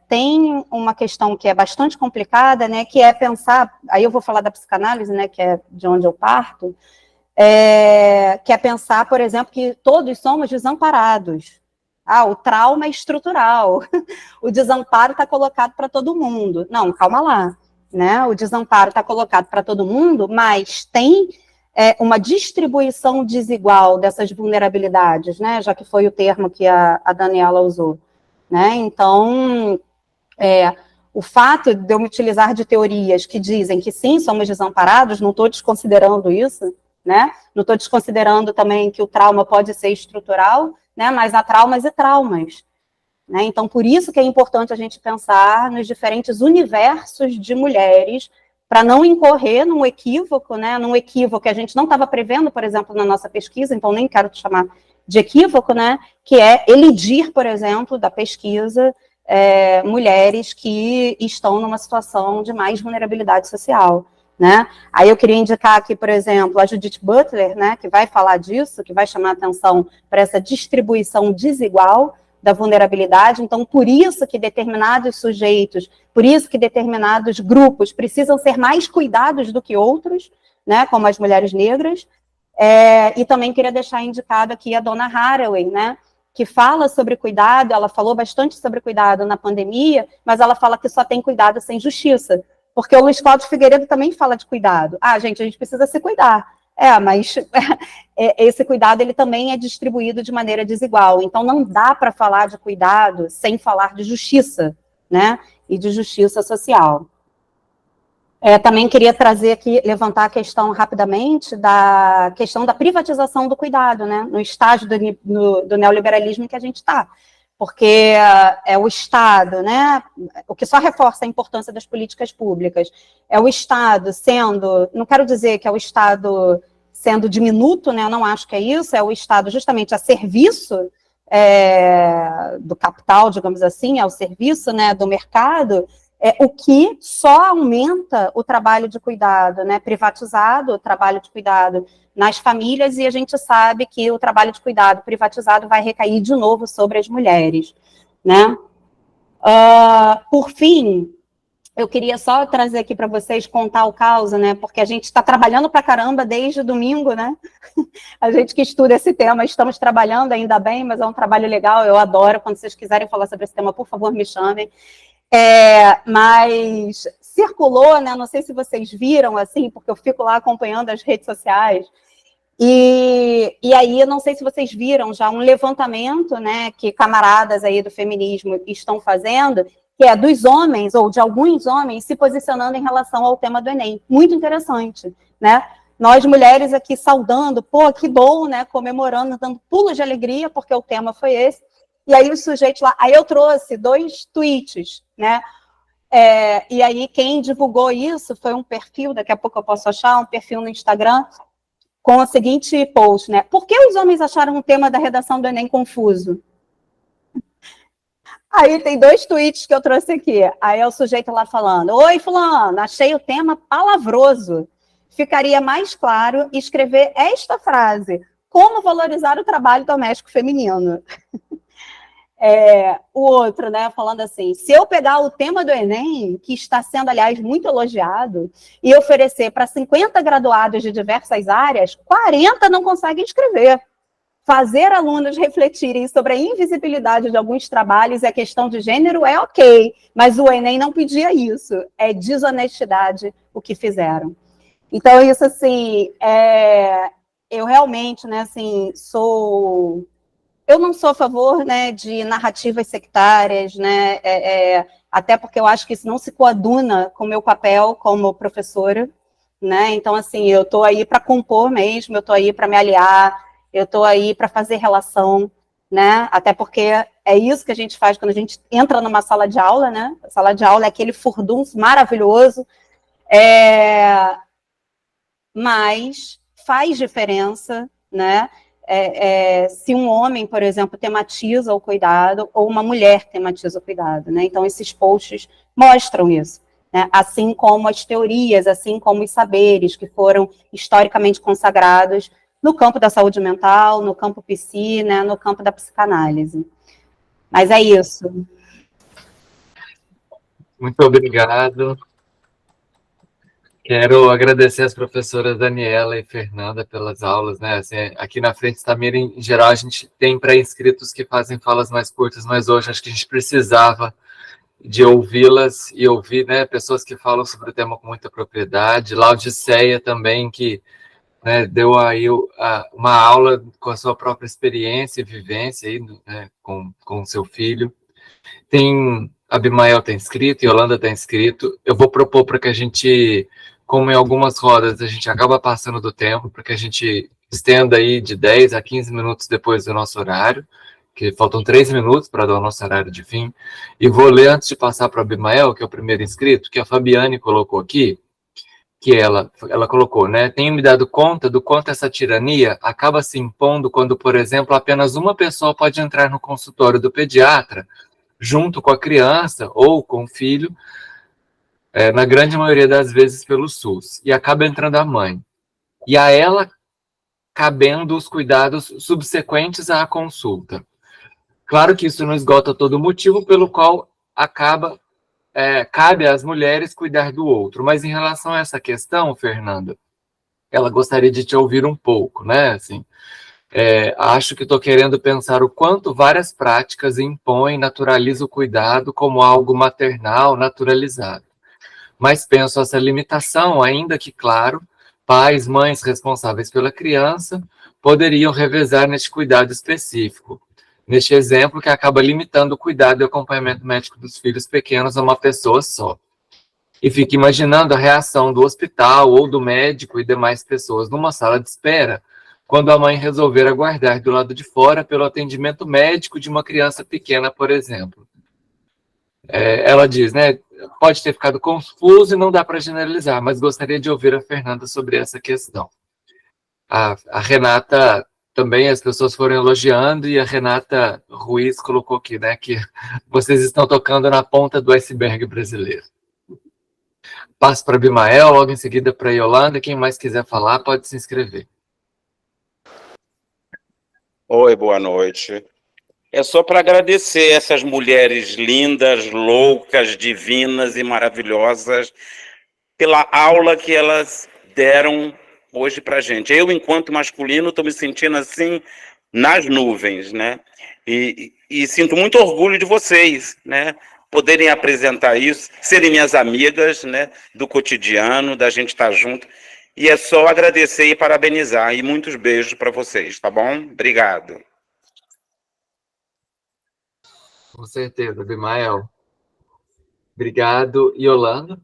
S6: tem uma questão que é bastante complicada, né, que é pensar, aí eu vou falar da psicanálise, né, que é de onde eu parto, que é pensar, por exemplo, que todos somos desamparados. O trauma é estrutural, o desamparo está colocado para todo mundo. Não, calma lá, né, o desamparo está colocado para todo mundo, mas tem uma distribuição desigual dessas vulnerabilidades, né, já que foi o termo que a Daniela usou. Né? Então, o fato de eu me utilizar de teorias que dizem que sim, somos desamparados, não estou desconsiderando isso, né? Não estou desconsiderando também que o trauma pode ser estrutural, né? Mas há traumas e traumas. né? Então, por isso que é importante a gente pensar nos diferentes universos de mulheres, para não incorrer num equívoco, né? Num equívoco que a gente não estava prevendo, por exemplo, na nossa pesquisa, então nem quero te chamar de equívoco, né? Que é elidir, por exemplo, da pesquisa mulheres que estão numa situação de mais vulnerabilidade social, né? Aí eu queria indicar aqui, por exemplo, a Judith Butler, né, que vai falar disso, que vai chamar atenção para essa distribuição desigual da vulnerabilidade. Então, por isso que determinados sujeitos, por isso que determinados grupos precisam ser mais cuidados do que outros, né, como as mulheres negras. E também queria deixar indicado aqui a Donna Haraway, né, que fala sobre cuidado. Ela falou bastante sobre cuidado na pandemia, mas ela fala que só tem cuidado sem justiça, porque o Luiz Cláudio Figueiredo também fala de cuidado. Gente, a gente precisa se cuidar. Mas esse cuidado ele também é distribuído de maneira desigual. Então, não dá para falar de cuidado sem falar de justiça, né? E de justiça social. Também queria trazer aqui, levantar a questão rapidamente da questão da privatização do cuidado, né? No estágio do neoliberalismo que a gente está. Porque é o Estado, né? O que só reforça a importância das políticas públicas. É o Estado sendo, não quero dizer que é o Estado sendo diminuto, né? Eu não acho que é isso, é o Estado justamente a serviço do capital, digamos assim, ao serviço, né, do mercado, o que só aumenta o trabalho de cuidado, né, privatizado, o trabalho de cuidado nas famílias, e a gente sabe que o trabalho de cuidado privatizado vai recair de novo sobre as mulheres, né? Por fim, eu queria só trazer aqui para vocês, contar o caos, né, porque a gente está trabalhando para caramba desde domingo, né? A gente que estuda esse tema, estamos trabalhando, ainda bem, mas é um trabalho legal, eu adoro. Quando vocês quiserem falar sobre esse tema, por favor, me chamem. Mas circulou, né? Não sei se vocês viram, assim, porque eu fico lá acompanhando as redes sociais. E aí, não sei se vocês viram já um levantamento, né, que camaradas aí do feminismo estão fazendo, que é dos homens, ou de alguns homens, se posicionando em relação ao tema do Enem. Muito interessante, né? Nós, mulheres aqui saudando, que bom, né? Comemorando, dando pulos de alegria, porque o tema foi esse. E aí os sujeitos lá... Aí eu trouxe 2 tweets, né? E aí quem divulgou isso foi um perfil, daqui a pouco eu posso achar, um perfil no Instagram, com o seguinte post, né? Por que os homens acharam o tema da redação do Enem confuso? Aí tem 2 tweets que eu trouxe aqui. Aí é o sujeito lá falando: oi, fulano, achei o tema palavroso. Ficaria mais claro escrever esta frase: como valorizar o trabalho doméstico feminino. O outro, né, falando assim: se eu pegar o tema do Enem, que está sendo, aliás, muito elogiado, e oferecer para 50 graduados de diversas áreas, 40 não conseguem escrever. Fazer alunos refletirem sobre a invisibilidade de alguns trabalhos e a questão de gênero é ok, mas o Enem não pedia isso. É desonestidade o que fizeram. Então, isso, assim, eu realmente, né, assim, eu não sou a favor, né, de narrativas sectárias, né, até porque eu acho que isso não se coaduna com o meu papel como professora, né, então, assim, eu estou aí para compor mesmo, eu estou aí para me aliar, eu estou aí para fazer relação, né, até porque é isso que a gente faz quando a gente entra numa sala de aula, né, a sala de aula é aquele furdunço maravilhoso, mas faz diferença, né, se um homem, por exemplo, tematiza o cuidado, ou uma mulher tematiza o cuidado, né? Então, esses posts mostram isso, né? Assim como as teorias, assim como os saberes que foram historicamente consagrados no campo da saúde mental, no campo psi, né? No campo da psicanálise. Mas é isso.
S1: Muito obrigado. Quero agradecer as professoras Daniela e Fernanda pelas aulas, né? Assim, aqui na Frente Tamira, em geral, a gente tem pré-inscritos que fazem falas mais curtas, mas hoje acho que a gente precisava de ouvi-las e ouvir, né, pessoas que falam sobre o tema com muita propriedade. Laodiceia também, que, né, deu aí uma aula com a sua própria experiência e vivência aí, né, com o seu filho. Tem Abimael está inscrito, Yolanda está inscrito. Eu vou propor para que a gente, como em algumas rodas, a gente acaba passando do tempo, para que a gente estenda aí de 10 a 15 minutos depois do nosso horário. que faltam 3 minutos para dar o nosso horário de fim, e vou ler antes de passar para o Abimael, que é o primeiro inscrito, que a Fabiane colocou aqui, que ela colocou, né? Tenho me dado conta do quanto essa tirania acaba se impondo quando, por exemplo, apenas uma pessoa pode entrar no consultório do pediatra, junto com a criança ou com o filho, na grande maioria das vezes pelo SUS, e acaba entrando a mãe. E a ela cabendo os cuidados subsequentes à consulta. Claro que isso não esgota todo o motivo pelo qual cabe às mulheres cuidar do outro, mas em relação a essa questão, Fernanda, ela gostaria de te ouvir um pouco, né? Assim, acho que estou querendo pensar o quanto várias práticas impõem, naturalizam o cuidado como algo maternal, naturalizado. Mas penso essa limitação, ainda que, claro, pais, mães responsáveis pela criança poderiam revezar neste cuidado específico. Neste exemplo, que acaba limitando o cuidado e o acompanhamento médico dos filhos pequenos a uma pessoa só. E fico imaginando a reação do hospital ou do médico e demais pessoas numa sala de espera, quando a mãe resolver aguardar do lado de fora pelo atendimento médico de uma criança pequena, por exemplo. Ela diz, né, pode ter ficado confuso e não dá para generalizar, mas gostaria de ouvir a Fernanda sobre essa questão. A Renata também, as pessoas foram elogiando, e a Renata Ruiz colocou aqui, né, que vocês estão tocando na ponta do iceberg brasileiro. Passo para Abimael, logo em seguida para Yolanda. Quem mais quiser falar, pode se inscrever.
S7: Oi, boa noite. É só para agradecer essas mulheres lindas, loucas, divinas e maravilhosas pela aula que elas deram hoje para a gente. Eu, enquanto masculino, estou me sentindo assim nas nuvens, né? E sinto muito orgulho de vocês, né? Poderem apresentar isso, serem minhas amigas, né? Do cotidiano, da gente estar junto. E é só agradecer e parabenizar. E muitos beijos para vocês, tá bom? Obrigado.
S1: Com certeza, Abimael. Obrigado. Yolanda?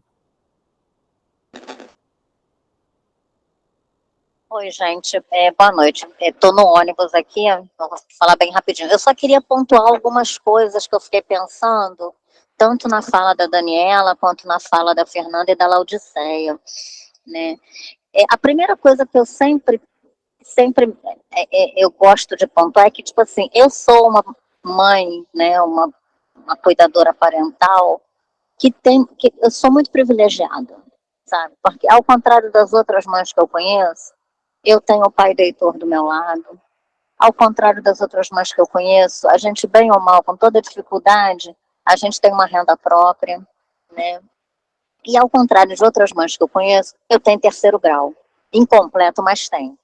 S4: Oi, gente, boa noite. Estou no ônibus aqui, vou falar bem rapidinho. Eu só queria pontuar algumas coisas que eu fiquei pensando, tanto na fala da Daniela, quanto na fala da Fernanda e da Laudiceia, né? A primeira coisa que eu sempre eu gosto de pontuar é que, tipo assim, eu sou uma mãe, né, uma cuidadora parental, que eu sou muito privilegiada, sabe? Porque, ao contrário das outras mães que eu conheço, eu tenho o pai do Heitor do meu lado. Ao contrário das outras mães que eu conheço, a gente, bem ou mal, com toda dificuldade, a gente tem uma renda própria, né? E ao contrário de outras mães que eu conheço, eu tenho 3º grau. Incompleto, mas tenho.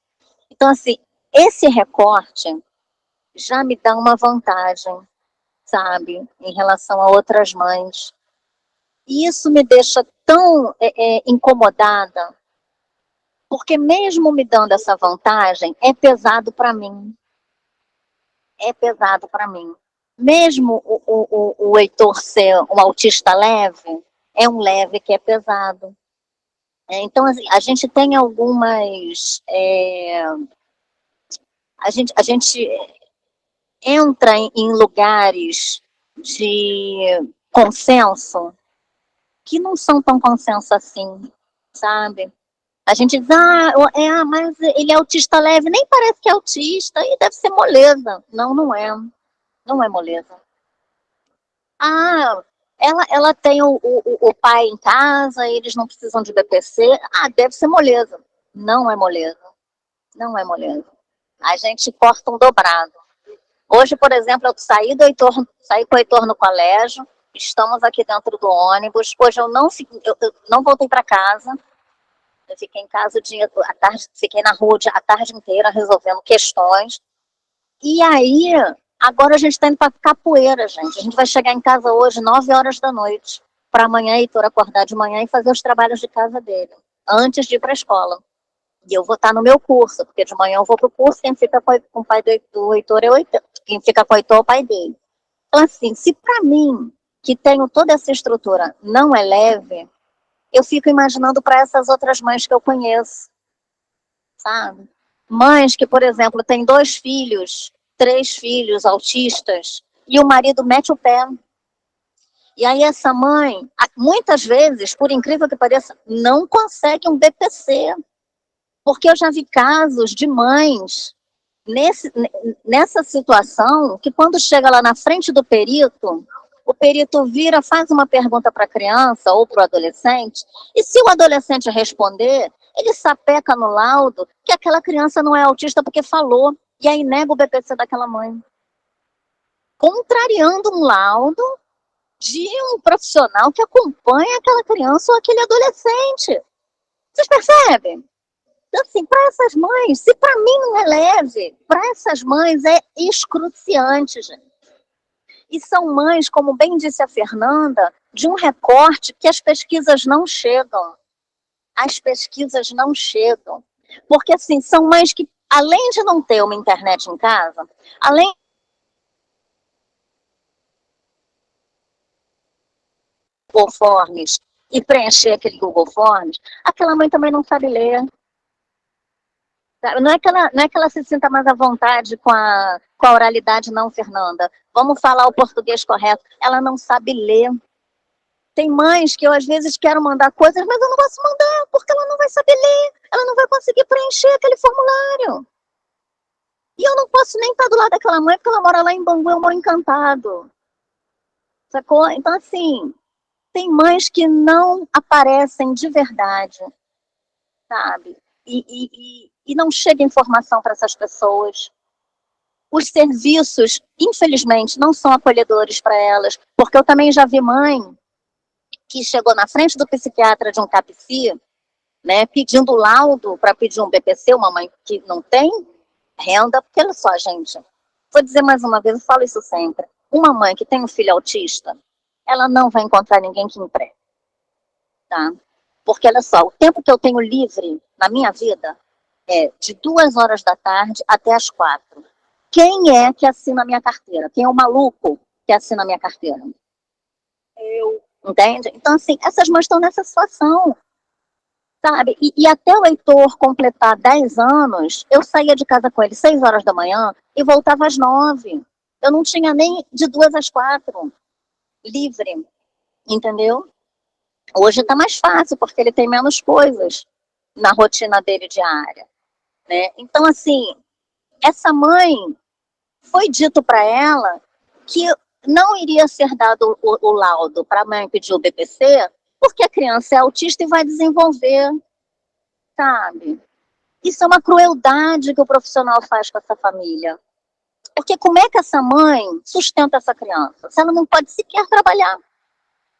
S4: Então, assim, esse recorte já me dá uma vantagem, sabe? Em relação a outras mães. E isso me deixa tão incomodada, porque mesmo me dando essa vantagem, é pesado para mim. É pesado para mim. Mesmo o Heitor ser um autista leve, é um leve que é pesado. Então, assim, a gente tem algumas... A gente entra em lugares de consenso que não são tão consenso assim, sabe? A gente diz, mas ele é autista leve, nem parece que é autista, e deve ser moleza. Não, não é. Não é moleza. Ela tem o pai em casa, eles não precisam de BPC. Deve ser moleza. Não é moleza. Não é moleza. A gente corta um dobrado. Hoje, por exemplo, eu saí com o Heitor no colégio, estamos aqui dentro do ônibus. Hoje eu não voltei para casa. Eu fiquei em casa a tarde, fiquei na rua a tarde inteira resolvendo questões. E aí, agora a gente está indo para capoeira, gente. A gente vai chegar em casa hoje, 9 horas da noite, para amanhã Heitor acordar de manhã e fazer os trabalhos de casa dele, antes de ir para a escola. E eu vou estar no meu curso, porque de manhã eu vou para o curso, quem fica com o pai do Heitor é o Heitor. Quem fica com o Heitor é o pai dele. Então, assim, se para mim, que tenho toda essa estrutura, não é leve, eu fico imaginando para essas outras mães que eu conheço, sabe? Mães que, por exemplo, têm 2 filhos 3 filhos autistas, e o marido mete o pé. E aí essa mãe, muitas vezes, por incrível que pareça, não consegue um BPC. Porque eu já vi casos de mães nessa situação, que quando chega lá na frente do perito, o perito vira, faz uma pergunta para a criança ou para o adolescente, e se o adolescente responder, ele sapeca no laudo que aquela criança não é autista porque falou, e aí nega o BPC daquela mãe. Contrariando um laudo de um profissional que acompanha aquela criança ou aquele adolescente. Vocês percebem? Então, assim, para essas mães, se para mim não é leve, para essas mães é excruciante, gente. E são mães, como bem disse a Fernanda, de um recorte que as pesquisas não chegam. As pesquisas não chegam. Porque, assim, são mães que, além de não ter uma internet em casa, além Google Forms e preencher aquele Google Forms, aquela mãe também não sabe ler. Não é que ela se sinta mais à vontade com a oralidade, não, Fernanda. Vamos falar o português correto. Ela não sabe ler. Tem mães que eu, às vezes, quero mandar coisas, mas eu não posso mandar, porque ela não vai saber ler. Ela não vai conseguir preencher aquele formulário. E eu não posso nem estar do lado daquela mãe, porque ela mora lá em Bangu, eu moro Encantado. Sacou? Então, assim, tem mães que não aparecem de verdade, sabe? E não chega informação para essas pessoas. Os serviços, infelizmente, não são acolhedores para elas, porque eu também já vi mãe que chegou na frente do psiquiatra de um CAPSI, né, pedindo laudo para pedir um BPC, uma mãe que não tem renda, porque olha só, gente, vou dizer mais uma vez, eu falo isso sempre, uma mãe que tem um filho autista, ela não vai encontrar ninguém que empregue, tá? Porque, olha só, o tempo que eu tenho livre na minha vida é de 2 horas da tarde até as 4. Quem é que assina a minha carteira? Quem é o maluco que assina a minha carteira? Eu. Entende? Então, assim, essas mães estão nessa situação, sabe? E até o Heitor completar 10 anos, eu saía de casa com ele 6 horas da manhã e voltava às 9. Eu não tinha nem de 2 às 4 livre, entendeu? Hoje está mais fácil, porque ele tem menos coisas na rotina dele diária, né? Então, assim, essa mãe, foi dito para ela que não iria ser dado o laudo para a mãe pedir o BPC, porque a criança é autista e vai desenvolver, sabe? Isso é uma crueldade que o profissional faz com essa família. Porque como é que essa mãe sustenta essa criança? Se ela não pode sequer trabalhar.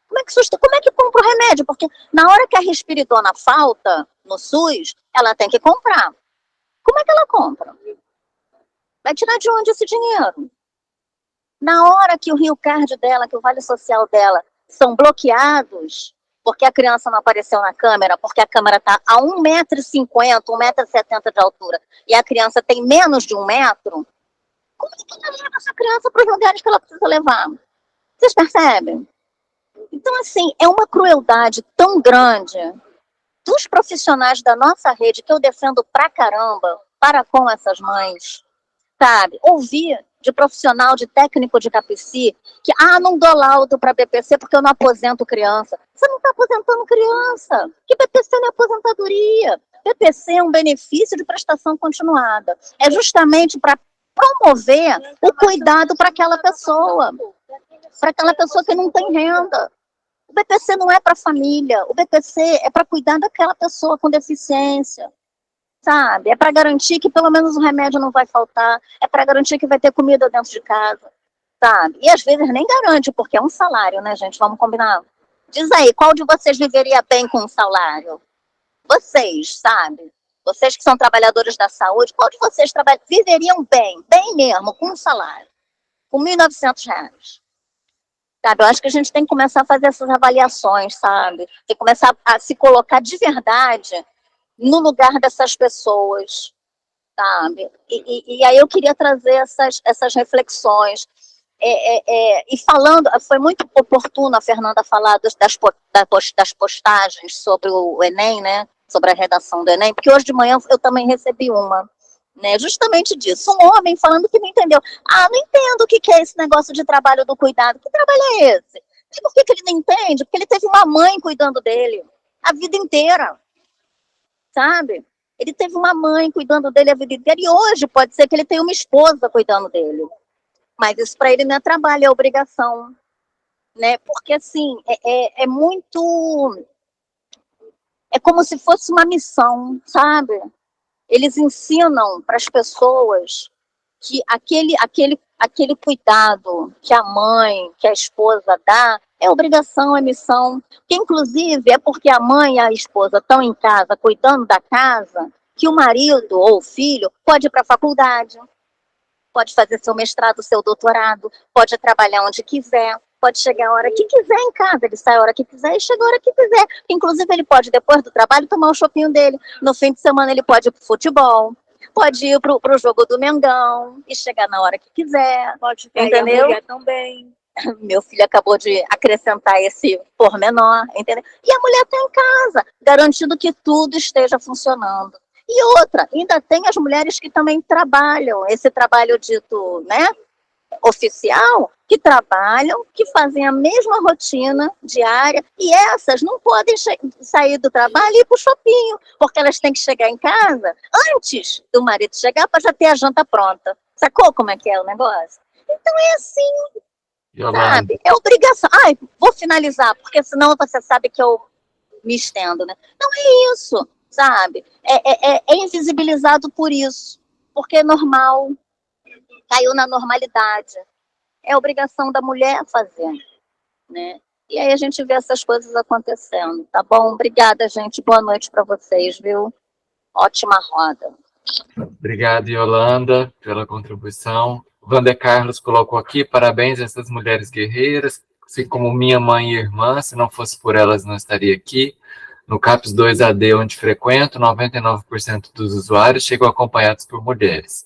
S4: Como é que compra o remédio? Porque na hora que a risperidona falta no SUS, ela tem que comprar. Como é que ela compra? Vai tirar de onde esse dinheiro? Na hora que o Rio Card dela, que o Vale Social dela, são bloqueados, porque a criança não apareceu na câmera, porque a câmera está a 1,50 m, 1,70 m de altura, e a criança tem menos de 1 metro, como é que ela leva essa criança para os lugares que ela precisa levar? Vocês percebem? Então, assim, é uma crueldade tão grande dos profissionais da nossa rede, que eu defendo pra caramba, para com essas mães, sabe? Ouvir de profissional, de técnico de CAPSI, que, não dou laudo para BPC porque eu não aposento criança. Você não está aposentando criança. Que BPC não é aposentadoria. BPC é um benefício de prestação continuada. É justamente para promover o cuidado para aquela pessoa que não tem renda. O BPC não é para a família, o BPC é para cuidar daquela pessoa com deficiência, sabe? É para garantir que pelo menos o remédio não vai faltar, é para garantir que vai ter comida dentro de casa, sabe? E às vezes nem garante, porque é um salário, né, gente? Vamos combinar. Diz aí, qual de vocês viveria bem com um salário? Vocês, sabe? Vocês que são trabalhadores da saúde, qual de vocês viveriam bem mesmo, com um salário? Com R$1.900. Sabe, eu acho que a gente tem que começar a fazer essas avaliações, sabe? Tem que começar a se colocar de verdade no lugar dessas pessoas, sabe? E aí eu queria trazer essas reflexões. E falando, foi muito oportuno a Fernanda falar das postagens sobre o Enem, né? Sobre a redação do Enem, porque hoje de manhã eu também recebi uma. né? Justamente disso. Um homem falando que não entendeu. Ah, não entendo o que é esse negócio de trabalho do cuidado. Que trabalho é esse? E por que ele não entende? Porque ele teve uma mãe cuidando dele a vida inteira, sabe? Ele teve uma mãe cuidando dele a vida inteira e hoje pode ser que ele tenha uma esposa cuidando dele. Mas isso para ele não é trabalho, é obrigação, né? Porque, assim, é muito... É como se fosse uma missão, sabe? Eles ensinam para as pessoas que aquele cuidado que a mãe, que a esposa dá, é obrigação, é missão. Que, inclusive, é porque a mãe e a esposa estão em casa, cuidando da casa, que o marido ou o filho pode ir para a faculdade, pode fazer seu mestrado, seu doutorado, pode trabalhar onde quiser, pode chegar a hora que quiser em casa, ele sai a hora que quiser e chega a hora que quiser. Inclusive, ele pode, depois do trabalho, tomar um chopinho dele. No fim de semana, ele pode ir para o futebol, pode ir para o jogo do Mengão e chegar na hora que quiser.
S8: Pode ter,
S4: entendeu?
S8: a mulher também.
S4: Meu filho acabou de acrescentar esse pormenor, entendeu? E a mulher está em casa, garantindo que tudo esteja funcionando. E outra, ainda tem as mulheres que também trabalham, esse trabalho dito, né, oficial, que trabalham, que fazem a mesma rotina diária, e essas não podem sair do trabalho e ir para o shopping, porque elas têm que chegar em casa antes do marido chegar para já ter a janta pronta. Sacou como é que é o negócio? Então é assim, sabe? É obrigação. Ai, vou finalizar, porque senão você sabe que eu me estendo, né? Não é isso, sabe? É invisibilizado por isso, porque é normal, caiu na normalidade. É obrigação da mulher fazer, né? E aí a gente vê essas coisas acontecendo, tá bom? Obrigada, gente. Boa noite para vocês, viu? Ótima roda.
S1: Obrigado, Yolanda, pela contribuição. Wander Carlos colocou aqui, parabéns a essas mulheres guerreiras, assim como minha mãe e irmã, se não fosse por elas não estaria aqui. No CAPS 2AD, onde frequento, 99% dos usuários chegam acompanhados por mulheres,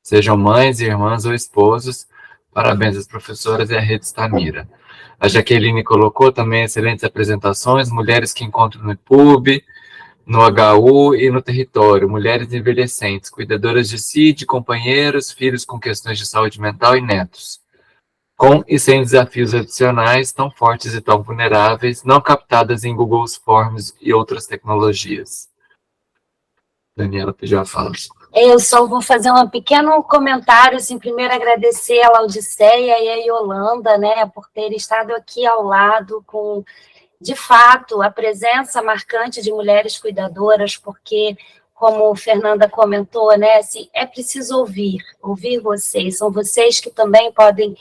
S1: sejam mães, irmãs ou esposos. Parabéns às professoras e à Rede Stamira. A Jaqueline colocou também excelentes apresentações, mulheres que encontram no IPUB, no HU e no território, mulheres envelhecentes, cuidadoras de si, de companheiros, filhos com questões de saúde mental e netos, com e sem desafios adicionais tão fortes e tão vulneráveis, não captadas em Google Forms e outras tecnologias. Daniela pediu a fala.
S3: Eu só vou fazer um pequeno comentário, assim, primeiro agradecer a Laodiceia e a Yolanda, né, por terem estado aqui ao lado com, de fato, a presença marcante de mulheres cuidadoras, porque, como Fernanda comentou, né, assim, é preciso ouvir vocês, são vocês que também podem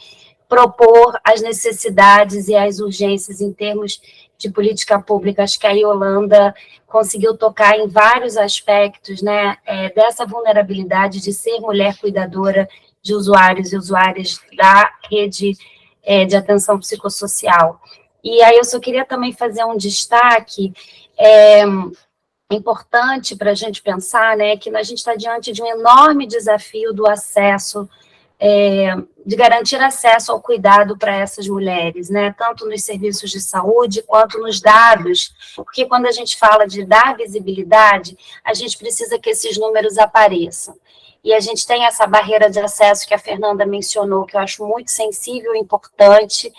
S3: propor as necessidades e as urgências em termos de política pública. Acho que a Yolanda conseguiu tocar em vários aspectos, né, dessa vulnerabilidade de ser mulher cuidadora de usuários e usuárias da rede de atenção psicossocial. E aí eu só queria também fazer um destaque importante para a gente pensar, né, que a gente está diante de um enorme desafio do acesso, de garantir acesso ao cuidado para essas mulheres, né, tanto nos serviços de saúde quanto nos dados, porque quando a gente fala de dar visibilidade, a gente precisa que esses números apareçam. E a gente tem essa barreira de acesso que a Fernanda mencionou, que eu acho muito sensível e importante,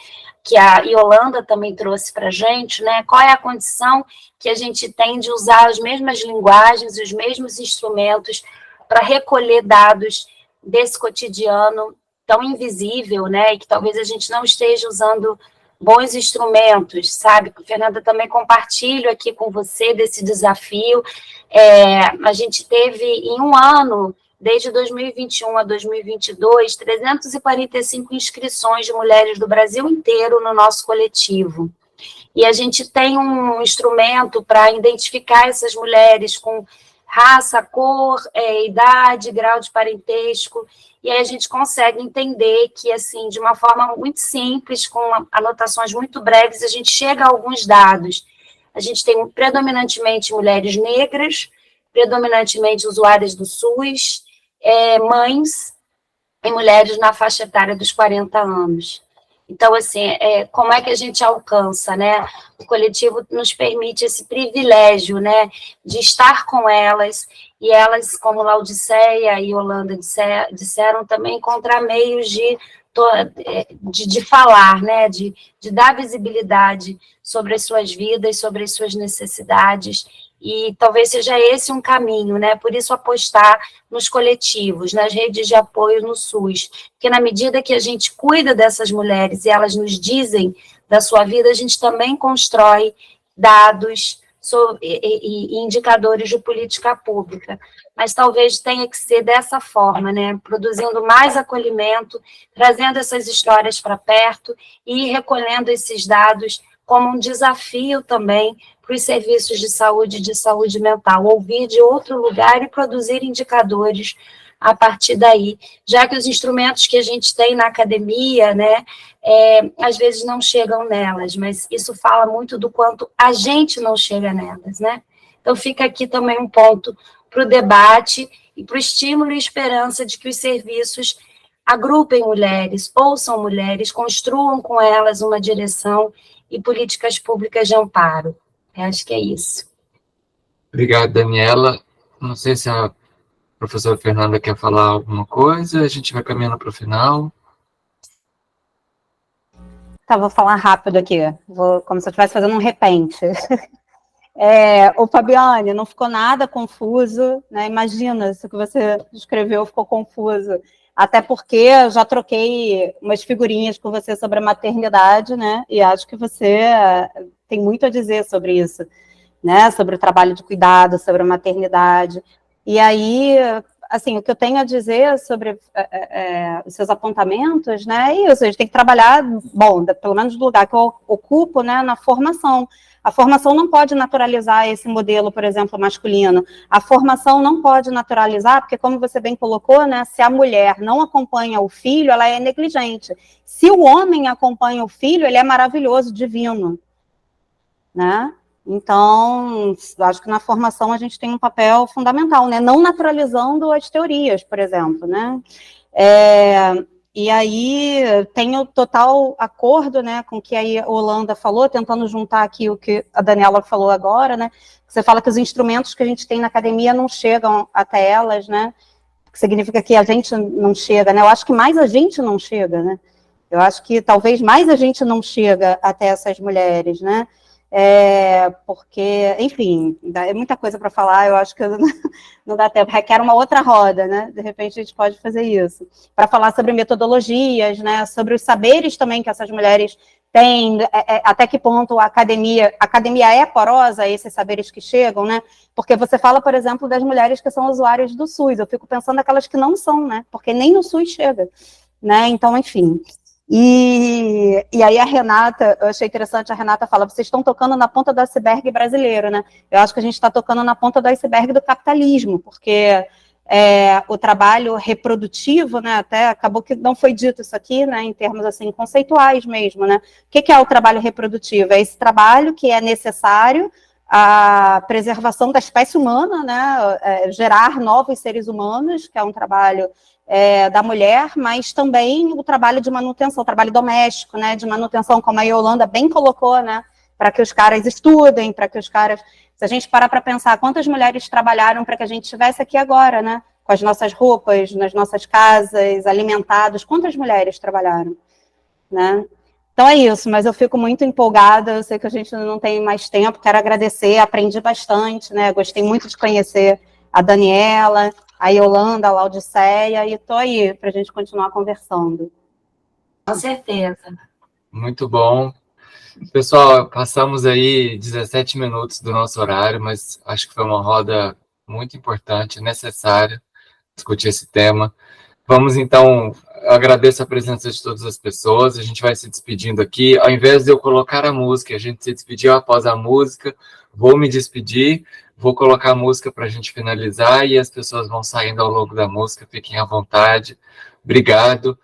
S3: que a Yolanda também trouxe para a gente, né, qual é a condição que a gente tem de usar as mesmas linguagens, os mesmos instrumentos para recolher dados desse cotidiano tão invisível, né, e que talvez a gente não esteja usando bons instrumentos, sabe? Fernanda, também compartilho aqui com você desse desafio. A gente teve, em um ano, desde 2021 a 2022, 345 inscrições de mulheres do Brasil inteiro no nosso coletivo. E a gente tem um instrumento para identificar essas mulheres com raça, cor, idade, grau de parentesco, e aí a gente consegue entender que, assim, de uma forma muito simples, com anotações muito breves, a gente chega a alguns dados. A gente tem predominantemente mulheres negras, predominantemente usuárias do SUS, mães e mulheres na faixa etária dos 40 anos. Então, assim, como é que a gente alcança, né? O coletivo nos permite esse privilégio, né, de estar com elas e elas, como Laodiceia e Yolanda disseram, também encontrar meios de falar, né, de dar visibilidade sobre as suas vidas, sobre as suas necessidades, e talvez seja esse um caminho, né, por isso apostar nos coletivos, nas redes de apoio no SUS, porque na medida que a gente cuida dessas mulheres e elas nos dizem da sua vida, a gente também constrói dados e indicadores de política pública, mas talvez tenha que ser dessa forma, né, produzindo mais acolhimento, trazendo essas histórias para perto e recolhendo esses dados como um desafio também para os serviços de saúde mental, ouvir de outro lugar e produzir indicadores a partir daí, já que os instrumentos que a gente tem na academia, né, às vezes não chegam nelas, mas isso fala muito do quanto a gente não chega nelas, né? Então fica aqui também um ponto para o debate e para o estímulo e esperança de que os serviços agrupem mulheres, ouçam mulheres, construam com elas uma direção e políticas públicas de amparo. Eu acho que é isso.
S1: Obrigado, Daniela. Não sei se a professora Fernanda quer falar alguma coisa, a gente vai caminhando para o final.
S6: Tá, vou falar rápido aqui, como se eu estivesse fazendo um repente. Ô, Fabiane, não ficou nada confuso, né? Imagina se o que você escreveu ficou confuso. Até porque eu já troquei umas figurinhas com você sobre a maternidade, né? E acho que você tem muito a dizer sobre isso, né? Sobre o trabalho de cuidado, sobre a maternidade. E aí, assim, o que eu tenho a dizer sobre os seus apontamentos, né? É isso, a gente tem que trabalhar, bom, pelo menos do lugar que eu ocupo, né? Na formação. A formação não pode naturalizar esse modelo, por exemplo, masculino. A formação não pode naturalizar, porque, como você bem colocou, né, se a mulher não acompanha o filho, ela é negligente. Se o homem acompanha o filho, ele é maravilhoso, divino, né? Então, acho que na formação a gente tem um papel fundamental, né? Não naturalizando as teorias, por exemplo, né? E aí, tenho total acordo, né, com o que a Yolanda falou, tentando juntar aqui o que a Daniela falou agora, né, você fala que os instrumentos que a gente tem na academia não chegam até elas, né, que significa que a gente não chega, né, eu acho que mais a gente não chega, né, eu acho que talvez mais a gente não chega até essas mulheres, né, porque, enfim, é muita coisa para falar, eu acho que não dá tempo, requer uma outra roda, né? De repente a gente pode fazer isso, para falar sobre metodologias, né? Sobre os saberes também que essas mulheres têm, até que ponto a academia é porosa a esses saberes que chegam, né? Porque você fala, por exemplo, das mulheres que são usuárias do SUS, eu fico pensando naquelas que não são, né? Porque nem no SUS chega, né? Então, enfim. E aí a Renata, eu achei interessante, a Renata fala, vocês estão tocando na ponta do iceberg brasileiro, né? Eu acho que a gente está tocando na ponta do iceberg do capitalismo, porque o trabalho reprodutivo, né, até acabou que não foi dito isso aqui, né, em termos assim, conceituais mesmo, né? O que é o trabalho reprodutivo? É esse trabalho que é necessário à preservação da espécie humana, né, gerar novos seres humanos, que é um trabalho da mulher, mas também o trabalho de manutenção, o trabalho doméstico, né, de manutenção, como a Yolanda bem colocou, né, para que os caras estudem, para que os caras... Se a gente parar para pensar quantas mulheres trabalharam para que a gente estivesse aqui agora, né, com as nossas roupas, nas nossas casas, alimentados, quantas mulheres trabalharam, né? Então é isso, mas eu fico muito empolgada, eu sei que a gente não tem mais tempo, quero agradecer, aprendi bastante, né, gostei muito de conhecer a Daniela, a Yolanda, a Laodiceia, e estou aí para a gente continuar conversando.
S3: Com certeza.
S1: Muito bom. Pessoal, passamos aí 17 minutos do nosso horário, mas acho que foi uma roda muito importante, necessária, discutir esse tema. Vamos, então, eu agradeço a presença de todas as pessoas, a gente vai se despedindo aqui. Ao invés de eu colocar a música, a gente se despediu após a música, vou me despedir, vou colocar a música para a gente finalizar e as pessoas vão saindo ao longo da música, fiquem à vontade. Obrigado.